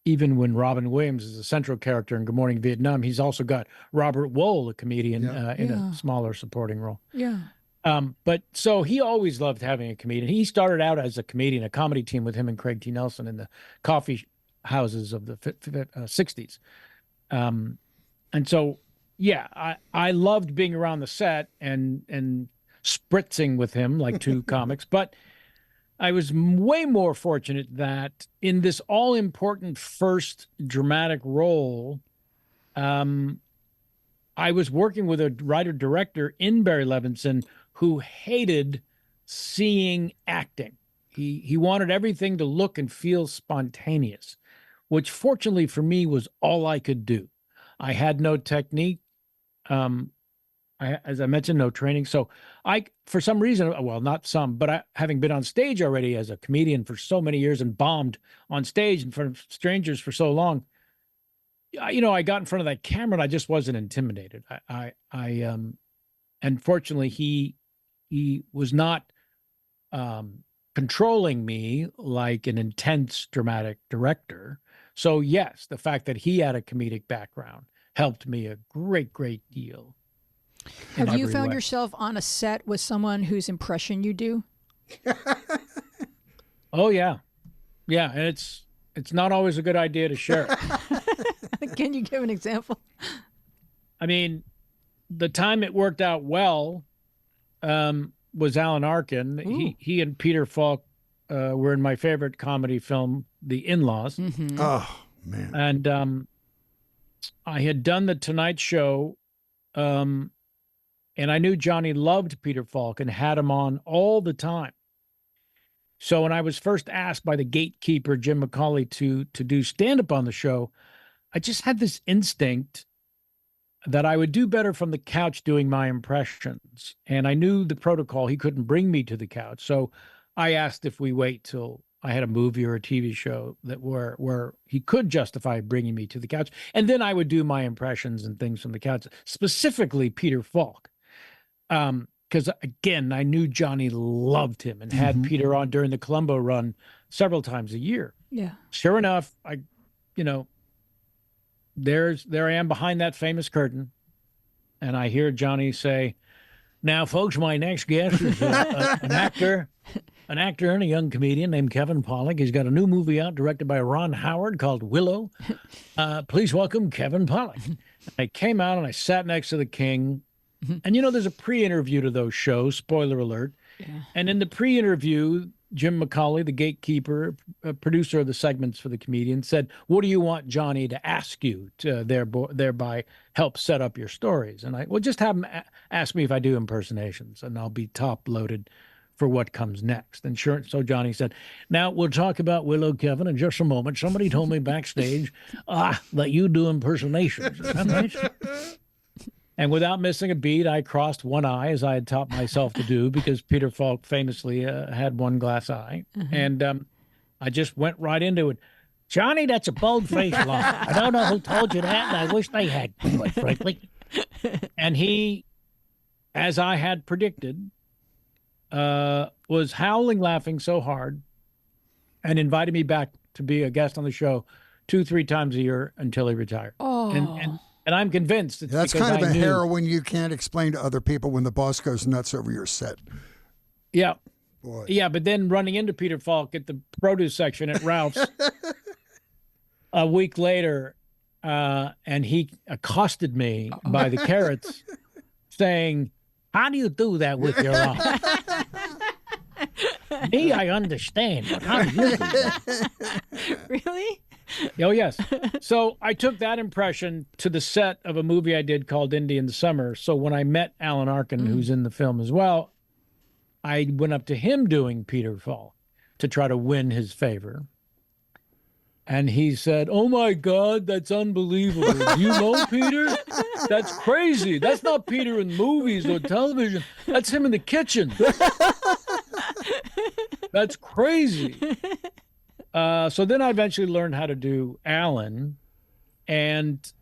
Even when Robin Williams is a central character in Good Morning Vietnam, he's also got Robert Wool, a comedian, in a smaller supporting role. Yeah. But so he always loved having a comedian. He started out as a comedian, a comedy team with him and Craig T. Nelson in the coffee houses of the 60s. And so, yeah, I loved being around the set and spritzing with him like two comics. But I was way more fortunate that in this all-important first dramatic role, I was working with a writer-director in Barry Levinson who hated seeing acting. He wanted everything to look and feel spontaneous, which fortunately for me was all I could do. I had no technique. As I mentioned, no training. So for some reason, well, not some, but having been on stage already as a comedian for so many years and bombed on stage in front of strangers for so long, I got in front of that camera and I just wasn't intimidated. And fortunately he was not controlling me like an intense dramatic director. So yes, the fact that he had a comedic background helped me a great, great deal. Have you found yourself on a set with someone whose impression you do? Oh yeah. Yeah. And it's not always a good idea to share it. Can you give an example? I mean, the time it worked out well was Alan Arkin. He and Peter Falk were in my favorite comedy film, The In-Laws. Mm-hmm. Oh, man. And I had done The Tonight Show, and I knew Johnny loved Peter Falk and had him on all the time. So when I was first asked by the gatekeeper, Jim McCauley, to do stand-up on the show, I just had this instinct that I would do better from the couch doing my impressions. And I knew the protocol. He couldn't bring me to the couch. So I asked if we wait till I had a movie or a TV show that where he could justify bringing me to the couch. And then I would do my impressions and things from the couch, specifically Peter Falk. Because again, I knew Johnny loved him and had Peter on during the Columbo run several times a year. Yeah. Sure enough, there I am behind that famous curtain, and I hear Johnny say, "Now, folks, my next guest is an actor and a young comedian named Kevin Pollak. He's got a new movie out directed by Ron Howard called Willow. Please welcome Kevin Pollak." I came out and I sat next to the king. And, there's a pre-interview to those shows, spoiler alert. Yeah. And in the pre-interview, Jim McCauley, the gatekeeper, producer of the segments for the comedian, said, "What do you want Johnny to ask you to thereby help set up your stories?" And just have him ask me if I do impersonations, and I'll be top-loaded for what comes next. And sure, so Johnny said, "Now, we'll talk about Willow, Kevin, in just a moment. Somebody told me backstage that you do impersonations. Is that right?" And without missing a beat, I crossed one eye, as I had taught myself to do, because Peter Falk famously had one glass eye. And I just went right into it. "Johnny, that's a bold-faced lie. I don't know who told you that, and I wish they had, quite frankly." And he, as I had predicted, was howling, laughing so hard, and invited me back to be a guest on the show 2-3 times a year until he retired. Oh. And I'm convinced it's that's because kind of I a knew. heroin you can't explain to other people when the boss goes nuts over your set. Yeah. Boy. Yeah, but then running into Peter Falk at the produce section at Ralph's a week later, and he accosted me by the carrots saying, "How do you do that with your arm?" Me, I understand, but how do you do that? Really? Oh, yes. So I took that impression to the set of a movie I did called Indian Summer. So when I met Alan Arkin, who's in the film as well, I went up to him doing Peter Falk to try to win his favor. And he said, "Oh, my God, that's unbelievable. Do you know Peter? That's crazy. That's not Peter in movies or television. That's him in the kitchen. That's crazy." So then I eventually learned how to do Alan. And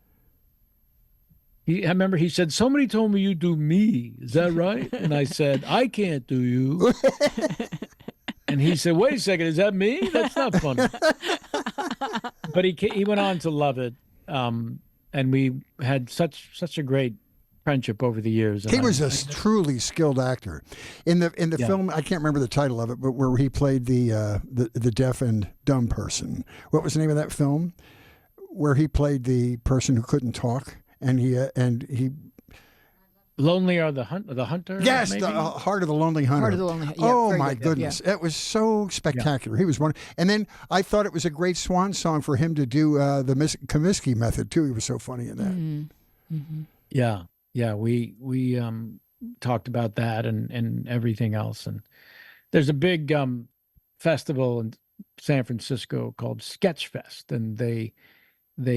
I remember he said, "Somebody told me you do me. Is that right?" And I said, "I can't do you." And he said, "Wait a second, is that me? That's not funny." But he went on to love it. And we had such a great friendship over the years. He was a truly skilled actor. In the film, I can't remember the title of it, but where he played the deaf and dumb person. What was the name of that film? Where he played the person who couldn't talk, and he Lonely Are the Hunter? Yes, maybe? the Heart of the Lonely Hunter. Heart of the Lonely Hunter. Yeah, oh very my good. goodness, Yeah. it was so spectacular. He was one, and then I thought it was a great swan song for him to do the Comiskey method too. He was so funny in that. Mm-hmm. Mm-hmm. Yeah. We talked about that and everything else. And there's a big festival in San Francisco called Sketch Fest, and they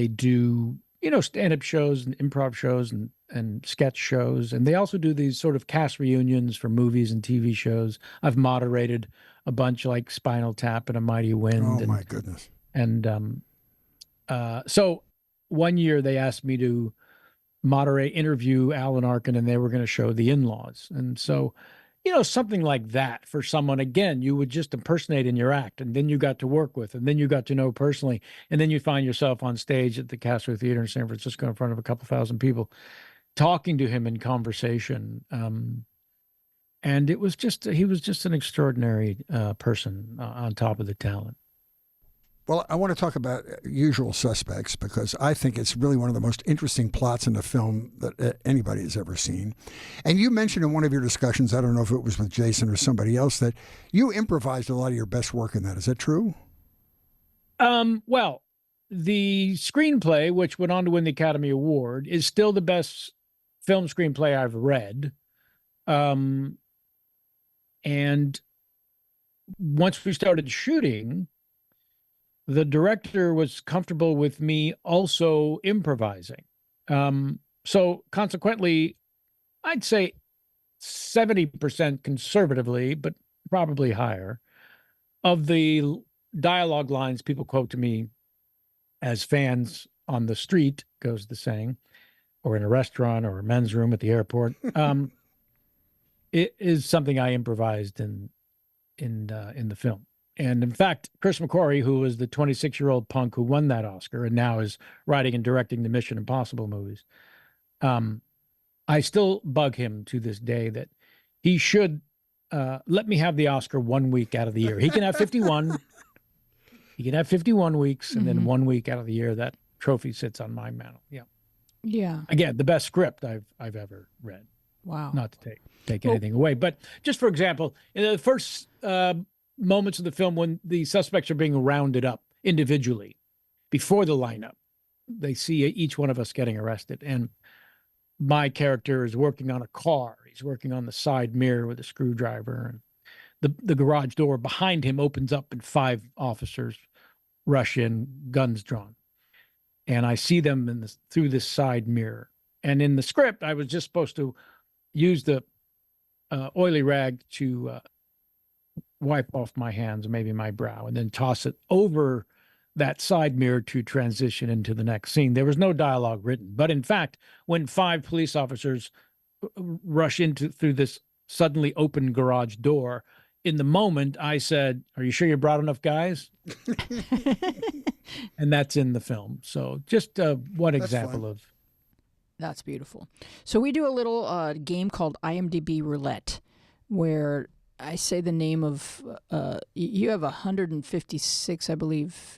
do stand-up shows and improv shows and sketch shows, and they also do these sort of cast reunions for movies and TV shows. I've moderated a bunch like Spinal Tap and A Mighty Wind. Oh my goodness! And so one year they asked me to interview Alan Arkin, and they were going to show The In-Laws. And so, something like that for someone, again, you would just impersonate in your act, and then you got to work with, and then you got to know personally, and then you find yourself on stage at the Castro Theater in San Francisco in front of a couple thousand people, talking to him in conversation. And he was just an extraordinary person on top of the talent. Well, I want to talk about Usual Suspects because I think it's really one of the most interesting plots in the film that anybody has ever seen. And you mentioned in one of your discussions, I don't know if it was with Jason or somebody else, that you improvised a lot of your best work in that. Is that true? Well, the screenplay, which went on to win the Academy Award, is still the best film screenplay I've read. And once we started shooting, the director was comfortable with me also improvising. So consequently, I'd say 70% conservatively, but probably higher, of the dialogue lines people quote to me as fans on the street, goes the saying, or in a restaurant or a men's room at the airport, it is something I improvised in the film. And in fact, Chris McQuarrie, who was the 26-year-old punk who won that Oscar and now is writing and directing the Mission Impossible movies, I still bug him to this day that he should let me have the Oscar 1 week out of the year. He can have 51. He can have 51 weeks, and then 1 week out of the year that trophy sits on my mantle. Yeah. Yeah. Again, the best script I've ever read. Wow. Not to take anything away, but just for example, in the first moments of the film when the suspects are being rounded up individually before the lineup, they see each one of us getting arrested, and my character is working on a car. He's working on the side mirror with a screwdriver, and the garage door behind him opens up, and 5 officers rush in, guns drawn, and I see them through this side mirror. And in the script, I was just supposed to use the oily rag to wipe off my hands, maybe my brow, and then toss it over that side mirror to transition into the next scene. There was no dialogue written. But in fact, when 5 police officers rush through this suddenly open garage door, in the moment I said, "Are you sure you brought enough guys?" And that's in the film. So just one example of. That's beautiful. So we do a little game called IMDB Roulette, where I say the name of, you have 156, I believe,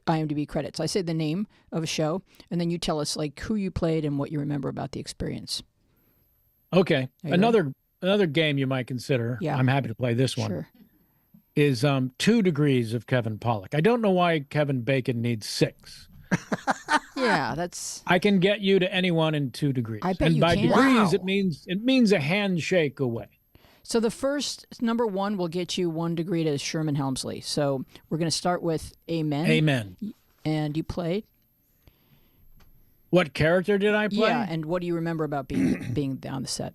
IMDb credits. I say the name of a show, and then you tell us like who you played and what you remember about the experience. Okay. Another game you might consider, I'm happy to play this one, Sure. is 2 Degrees of Kevin Pollak. I don't know why Kevin Bacon needs 6. Yeah, that's. I can get you to anyone in 2 degrees. I bet and you by can. degrees, Wow. it means a handshake away. So the first number 1 will get you 1 degree to Sherman Helmsley. So we're going to start with Amen. Amen. And you played? What character did I play? Yeah, and what do you remember about being on the set?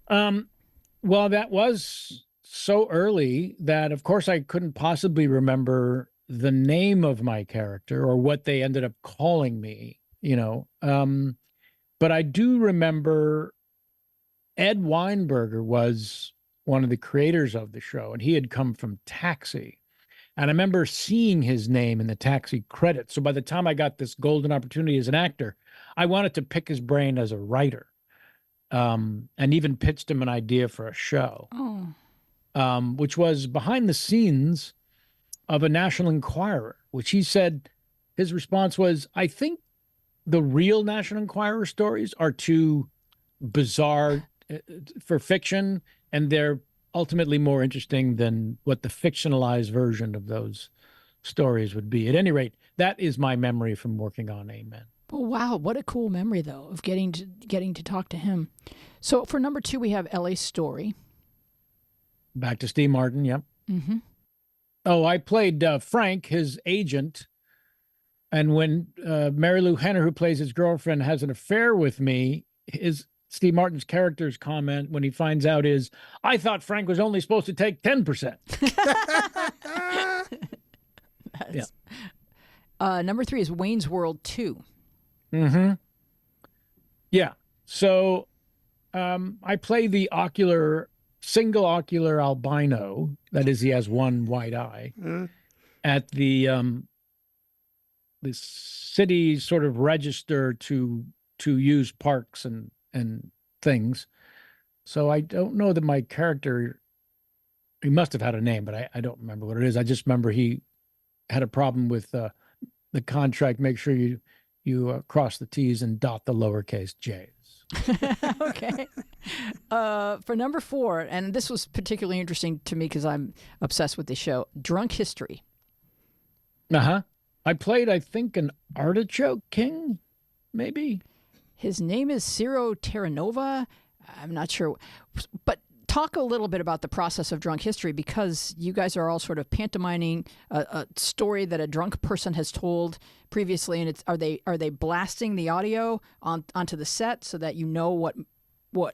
Well, that was so early that, of course, I couldn't possibly remember the name of my character or what they ended up calling me, But I do remember Ed Weinberger was one of the creators of the show, and he had come from Taxi. And I remember seeing his name in the Taxi credits. So by the time I got this golden opportunity as an actor, I wanted to pick his brain as a writer, and even pitched him an idea for a show, which was behind the scenes of a National Enquirer, which he said his response was, "I think the real National Enquirer stories are too bizarre for fiction, and they're ultimately more interesting than what the fictionalized version of those stories would be. At any rate, that is my memory from working on Amen. Oh, wow. What a cool memory, though, of getting to talk to him. So for number 2, we have L.A. Story. Back to Steve Martin, yep. Mm-hmm. Oh, I played Frank, his agent. And when Mary Lou Henner, who plays his girlfriend, has an affair with me, Steve Martin's character's comment when he finds out is, I thought Frank was only supposed to take 10%. Yeah. Number 3 is Wayne's World 2. Mm-hmm. Yeah. So I play the single ocular albino. That is, he has one white eye at the city sort of register to use parks and things. So I don't know that my character, he must have had a name, but I don't remember what it is. I just remember he had a problem with the contract. Make sure you cross the T's and dot the lowercase J's. Okay. For number 4, and this was particularly interesting to me because I'm obsessed with this show, Drunk History. Uh-huh. I played, I think, an artichoke king, maybe. His name is Ciro Terranova. I'm not sure. But talk a little bit about the process of Drunk History, because you guys are all sort of pantomiming a story that a drunk person has told previously, and are they blasting the audio onto the set so that you know what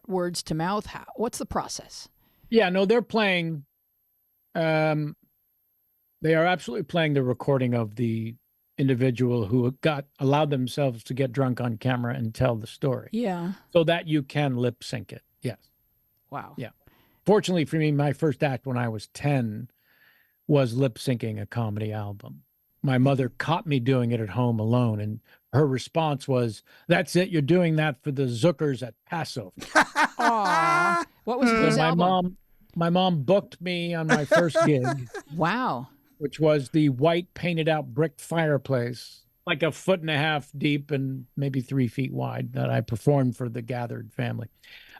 words to mouth? What's the process? Yeah, no, they're playing. They are absolutely playing the recording of the individual who allowed themselves to get drunk on camera and tell the story. Yeah. So that you can lip sync it. Yes. Wow. Yeah. Fortunately for me, my first act when I was 10 was lip syncing a comedy album. My mother caught me doing it at home alone, and her response was, "That's it, you're doing that for the Zookers at Passover." Aww. What was his album? My mom booked me on my first gig. Wow. Which was the white painted out brick fireplace, like 1.5 feet deep and maybe 3 feet wide, that I performed for the gathered family.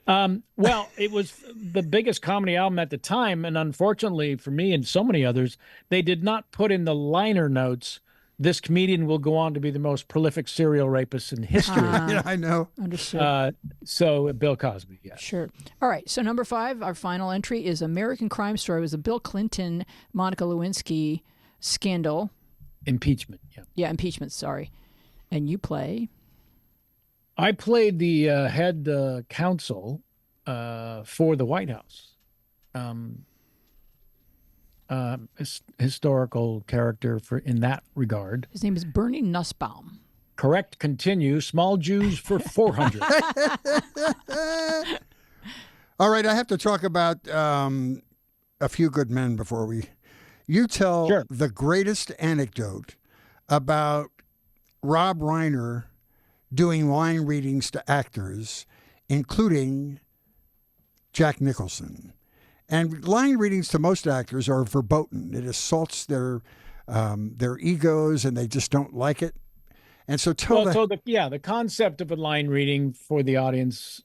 Well, it was the biggest comedy album at the time. And unfortunately for me and so many others, they did not put in the liner notes, "This comedian will go on to be the most prolific serial rapist in history." Yeah, I know. Understood. So Bill Cosby, yeah. Sure. All right. So number 5, our final entry is American Crime Story. It was a Bill Clinton, Monica Lewinsky scandal. Impeachment, yeah. Yeah, impeachment, sorry. And you play? I played the head counsel for the White House. Historical character in that regard. His name is Bernie Nussbaum. Correct. Continue. Small Jews for 400. All right, I have to talk about A Few Good Men before you tell Sure. the greatest anecdote about Rob Reiner doing line readings to actors, including Jack Nicholson. And line readings to most actors are verboten. It assaults their egos, and they just don't like it. And so the concept of a line reading for the audience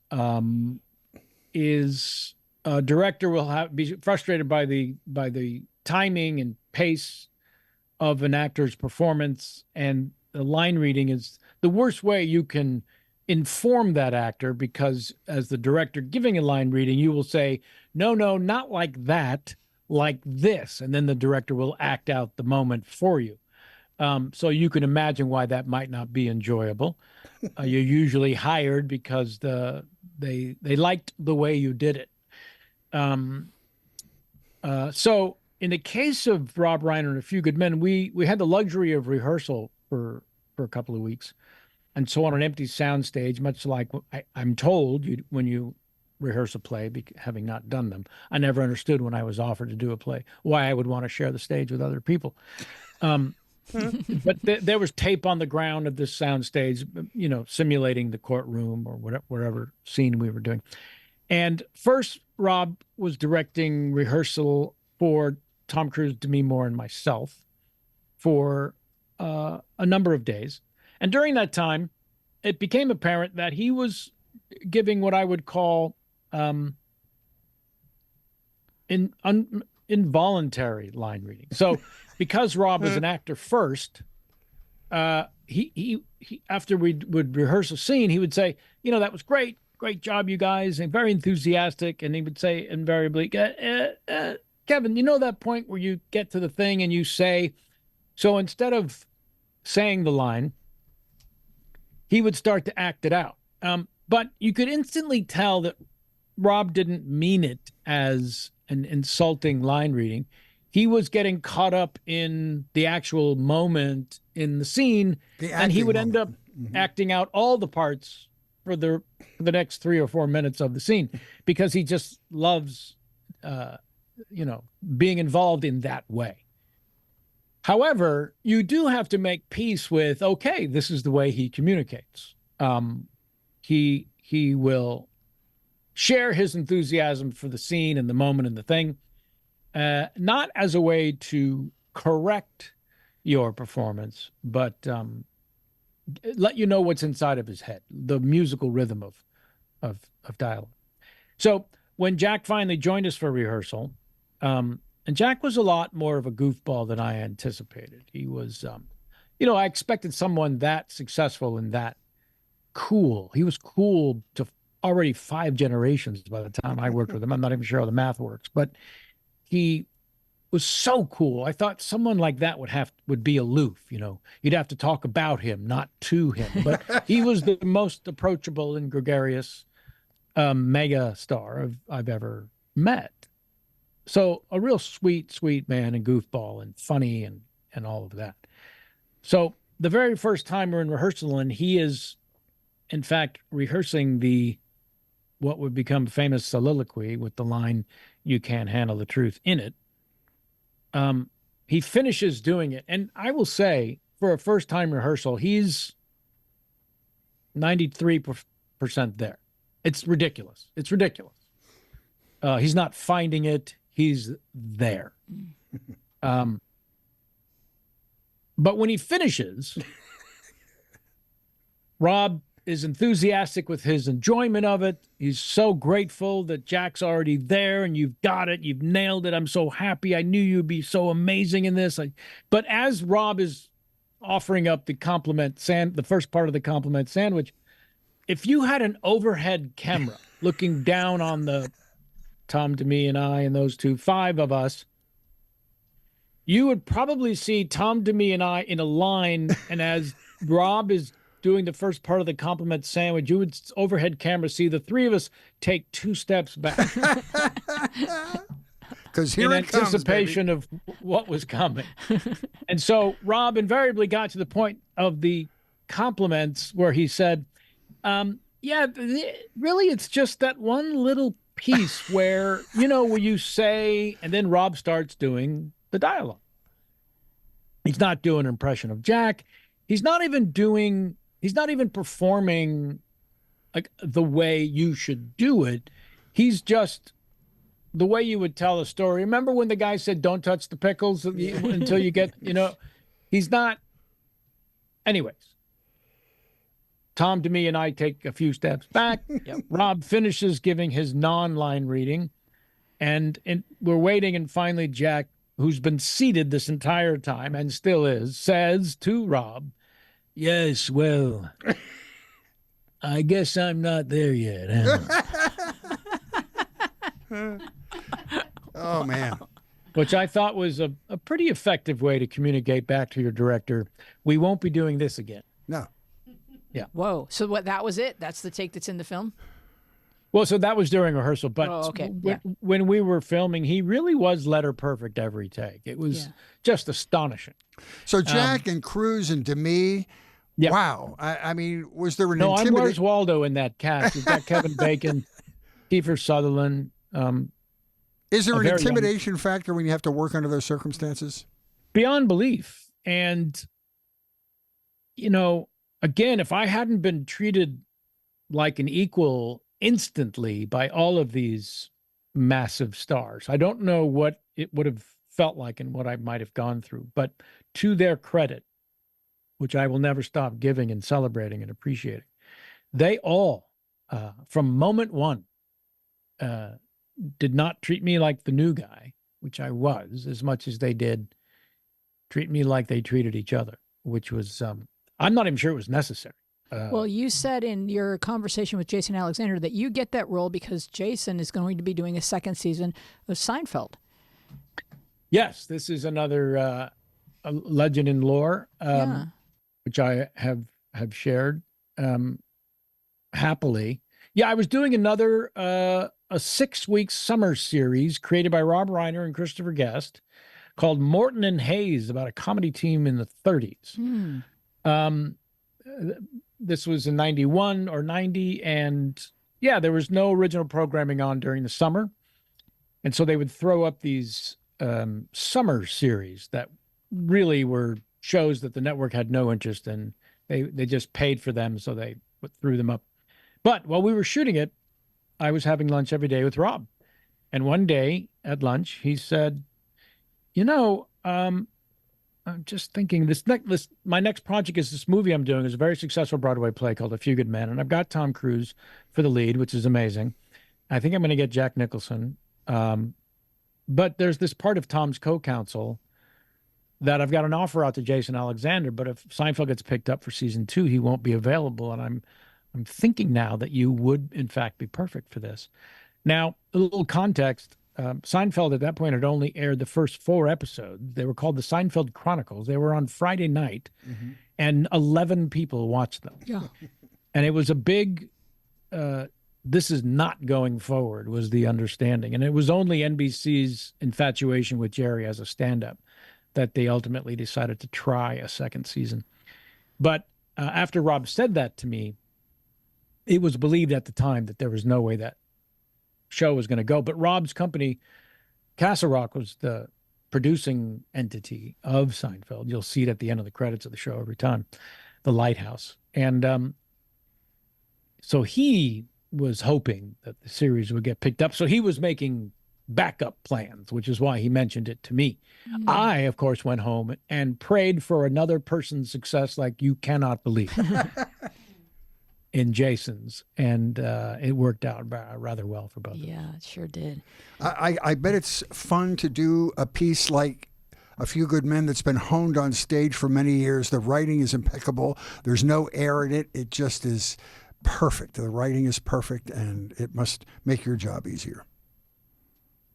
is a director will be frustrated by the timing and pace of an actor's performance, and the line reading is the worst way you can inform that actor, because as the director giving a line reading, you will say, "No, not like that, like this," and then the director will act out the moment for you. So you can imagine why that might not be enjoyable. You're usually hired because they liked the way you did it. So in the case of Rob Reiner and A Few Good Men, we had the luxury of rehearsal for a couple of weeks. And so on an empty soundstage, much like I'm told when you rehearse a play, having not done them, I never understood when I was offered to do a play why I would want to share the stage with other people. But there was tape on the ground of this soundstage, simulating the courtroom or whatever scene we were doing. And first, Rob was directing rehearsal for Tom Cruise, Demi Moore, and myself for a number of days. And during that time, it became apparent that he was giving what I would call involuntary line reading. So because Rob is an actor first, he after we would rehearse a scene, he would say, that was great job, you guys, and very enthusiastic. And he would say invariably, Kevin, that point where you get to the thing and you say, so instead of saying the line, he would start to act it out. But you could instantly tell that Rob didn't mean it as an insulting line reading. He was getting caught up in the actual moment in the scene, and he would end up acting out all the parts for the next 3 or 4 minutes of the scene, because he just loves, being involved in that way. However, you do have to make peace with, okay, this is the way he communicates. He will share his enthusiasm for the scene and the moment and the thing, not as a way to correct your performance, but let you know what's inside of his head, the musical rhythm of dialogue. So when Jack finally joined us for rehearsal, and Jack was a lot more of a goofball than I anticipated. He was, I expected someone that successful and that cool. He was cool to already 5 generations by the time I worked with him. I'm not even sure how the math works, but he was so cool. I thought someone like that would be aloof. You'd have to talk about him, not to him. But he was the most approachable and gregarious mega star I've ever met. So a real sweet man and goofball and funny and all of that. So the very first time we're in rehearsal, and he is, in fact, rehearsing what would become famous soliloquy with the line, "You can't handle the truth" in it. He finishes doing it. And I will say, for a first-time rehearsal, he's 93% there. It's ridiculous. He's not finding it. He's there. But when he finishes, Rob is enthusiastic with his enjoyment of it. He's so grateful that Jack's already there and you've got it. You've nailed it. I'm so happy. I knew you'd be so amazing in this. But as Rob is offering up the the first part of the compliment sandwich, if you had an overhead camera looking down on the Tom, Demi, and I, and those 5 of us, you would probably see Tom, Demi, and I in a line. And as Rob is doing the first part of the compliment sandwich, you would overhead camera see the 3 of us take 2 steps back. Because here in it comes, anticipation baby. of what was coming. And so Rob invariably got to the point of the compliments where he said, really, it's just that one little piece where, where you say, and then Rob starts doing the dialogue. He's not doing an impression of Jack. He's not even performing like the way you should do it. He's just the way you would tell a story. Remember when the guy said, "Don't touch the pickles until you get," he's not. Anyways, Tom, Demi, and I take a few steps back. Yep. Rob finishes giving his non-line reading, and we're waiting, and finally Jack, who's been seated this entire time and still is, says to Rob, "Yes, well, I guess I'm not there yet, huh?" Oh, man. Which I thought was a pretty effective way to communicate back to your director, we won't be doing this again. No. Yeah. Whoa. So that was it? That's the take that's in the film? Well, so that was during rehearsal, but when we were filming, he really was letter perfect every take. It was just astonishing. So Jack and Cruz and Demi, wow. I mean, was there an I'm Where's Waldo in that cast. You've got Kevin Bacon, Kiefer Sutherland. Is there an intimidation factor when you have to work under those circumstances? Beyond belief. And, again, if I hadn't been treated like an equal instantly by all of these massive stars, I don't know what it would have felt like and what I might have gone through. But to their credit, which I will never stop giving and celebrating and appreciating, they all from moment one, did not treat me like the new guy, which I was, as much as they did treat me like they treated each other, which was, I'm not even sure it was necessary. Well, you said in your conversation with Jason Alexander that you get that role because Jason is going to be doing a second season of Seinfeld. Yes, this is another a legend in lore, which I have shared happily. Yeah, I was doing another a 6-week summer series created by Rob Reiner and Christopher Guest called Morton and Hayes, about a comedy team in the 30s. This was in 91 or 90, and yeah, there was no original programming on during the summer, and so they would throw up these summer series that really were shows that the network had no interest in. They just paid for them, so they threw them up. But while we were shooting it, I was having lunch every day with Rob, and one day at lunch he said, I'm just thinking my next project is this movie I'm doing. Is a very successful Broadway play called A Few Good Men, and I've got Tom Cruise for the lead, which is amazing. I think I'm going to get Jack Nicholson. But there's this part of Tom's co-counsel that I've got an offer out to Jason Alexander, but if Seinfeld gets picked up for season 2, he won't be available. And I'm thinking now that you would, in fact, be perfect for this. Now, a little context. Seinfeld at that point had only aired the first 4 episodes. They were called the Seinfeld Chronicles. They were on Friday night, and 11 people watched them. Yeah. And it was a big, this is not going forward, was the understanding. And it was only NBC's infatuation with Jerry as a stand-up that they ultimately decided to try a second season. But after Rob said that to me, it was believed at the time that there was no way that show was going to go. But Rob's company, Castle Rock, was the producing entity of Seinfeld. You'll see it at the end of the credits of the show every time, the Lighthouse. And so he was hoping that the series would get picked up. So he was making backup plans, which is why he mentioned it to me. I, of course, went home and prayed for another person's success like you cannot believe. In Jason's, and it worked out rather well for both of us. Yeah, it sure did. I bet it's fun to do a piece like A Few Good Men that's been honed on stage for many years. The writing is impeccable. There's no air in it. It just is perfect. The writing is perfect, and it must make your job easier.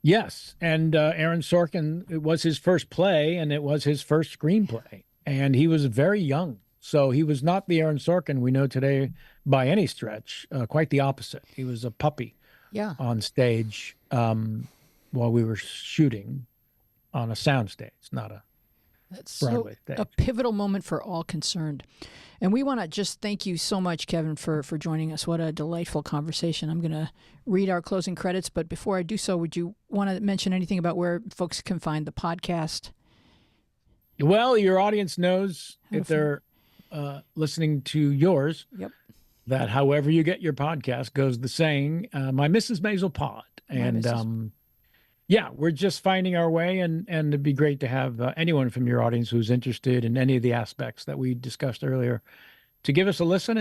Yes, and Aaron Sorkin, it was his first play, and it was his first screenplay, and he was very young. So he was not the Aaron Sorkin we know today by any stretch. Quite the opposite. He was a puppy on stage while we were shooting on a sound stage, not a Broadway stage. A pivotal moment for all concerned. And we want to just thank you so much, Kevin, for joining us. What a delightful conversation. I'm going to read our closing credits, but before I do so, would you want to mention anything about where folks can find the podcast? Well, your audience knows if they're listening to yours, that however you get your podcast goes the saying, my Mrs. Maisel Pod. And we're just finding our way, and it'd be great to have anyone from your audience who's interested in any of the aspects that we discussed earlier to give us a listen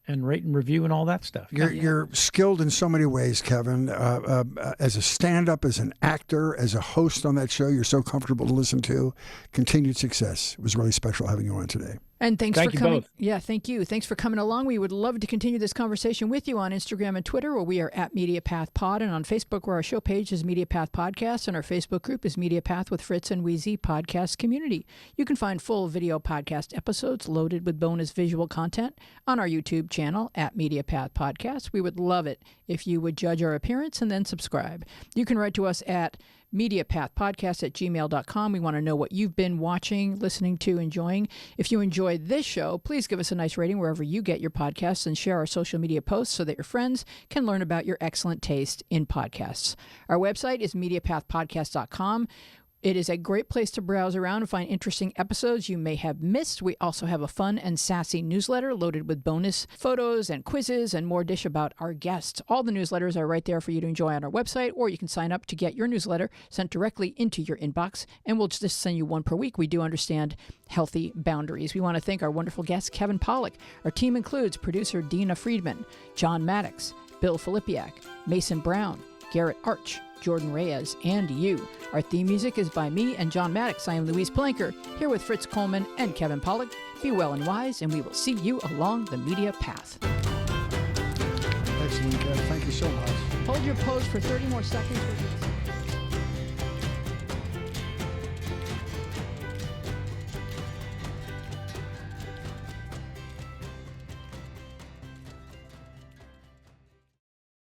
and rate and review and all that stuff. You're skilled in so many ways, Kevin. As a stand-up, as an actor, as a host on that show, you're so comfortable to listen to. Continued success. It was really special having you on today. And thanks for coming. Both. Yeah, thank you. Thanks for coming along. We would love to continue this conversation with you on Instagram and Twitter, where we are at MediaPath Pod, and on Facebook, where our show page is MediaPath Podcast, and our Facebook group is MediaPath with Fritz and Wheezy Podcast Community. You can find full video podcast episodes loaded with bonus visual content on our YouTube channel at MediaPath Podcast. We would love it if you would judge our appearance and then subscribe. You can write to us at mediapathpodcast@gmail.com. We want to know what you've been watching, listening to, enjoying. If you enjoyed this show, please give us a nice rating wherever you get your podcasts and share our social media posts so that your friends can learn about your excellent taste in podcasts. Our website is mediapathpodcast.com. It is a great place to browse around and find interesting episodes you may have missed. We also have a fun and sassy newsletter loaded with bonus photos and quizzes and more dish about our guests. All the newsletters are right there for you to enjoy on our website, or you can sign up to get your newsletter sent directly into your inbox, and we'll just send you one per week. We do understand healthy boundaries. We want to thank our wonderful guest, Kevin Pollak. Our team includes producer Dina Friedman, John Maddox, Bill Filipiak, Mason Brown, Garrett Arch, Jordan Reyes, and you. Our theme music is by me and John Maddox. I am Louise Palanker, here with Fritz Coleman and Kevin Pollak. Be well and wise, and we will see you along the media path. Excellent, Kev. Thank you so much. Hold your pose for 30 more seconds.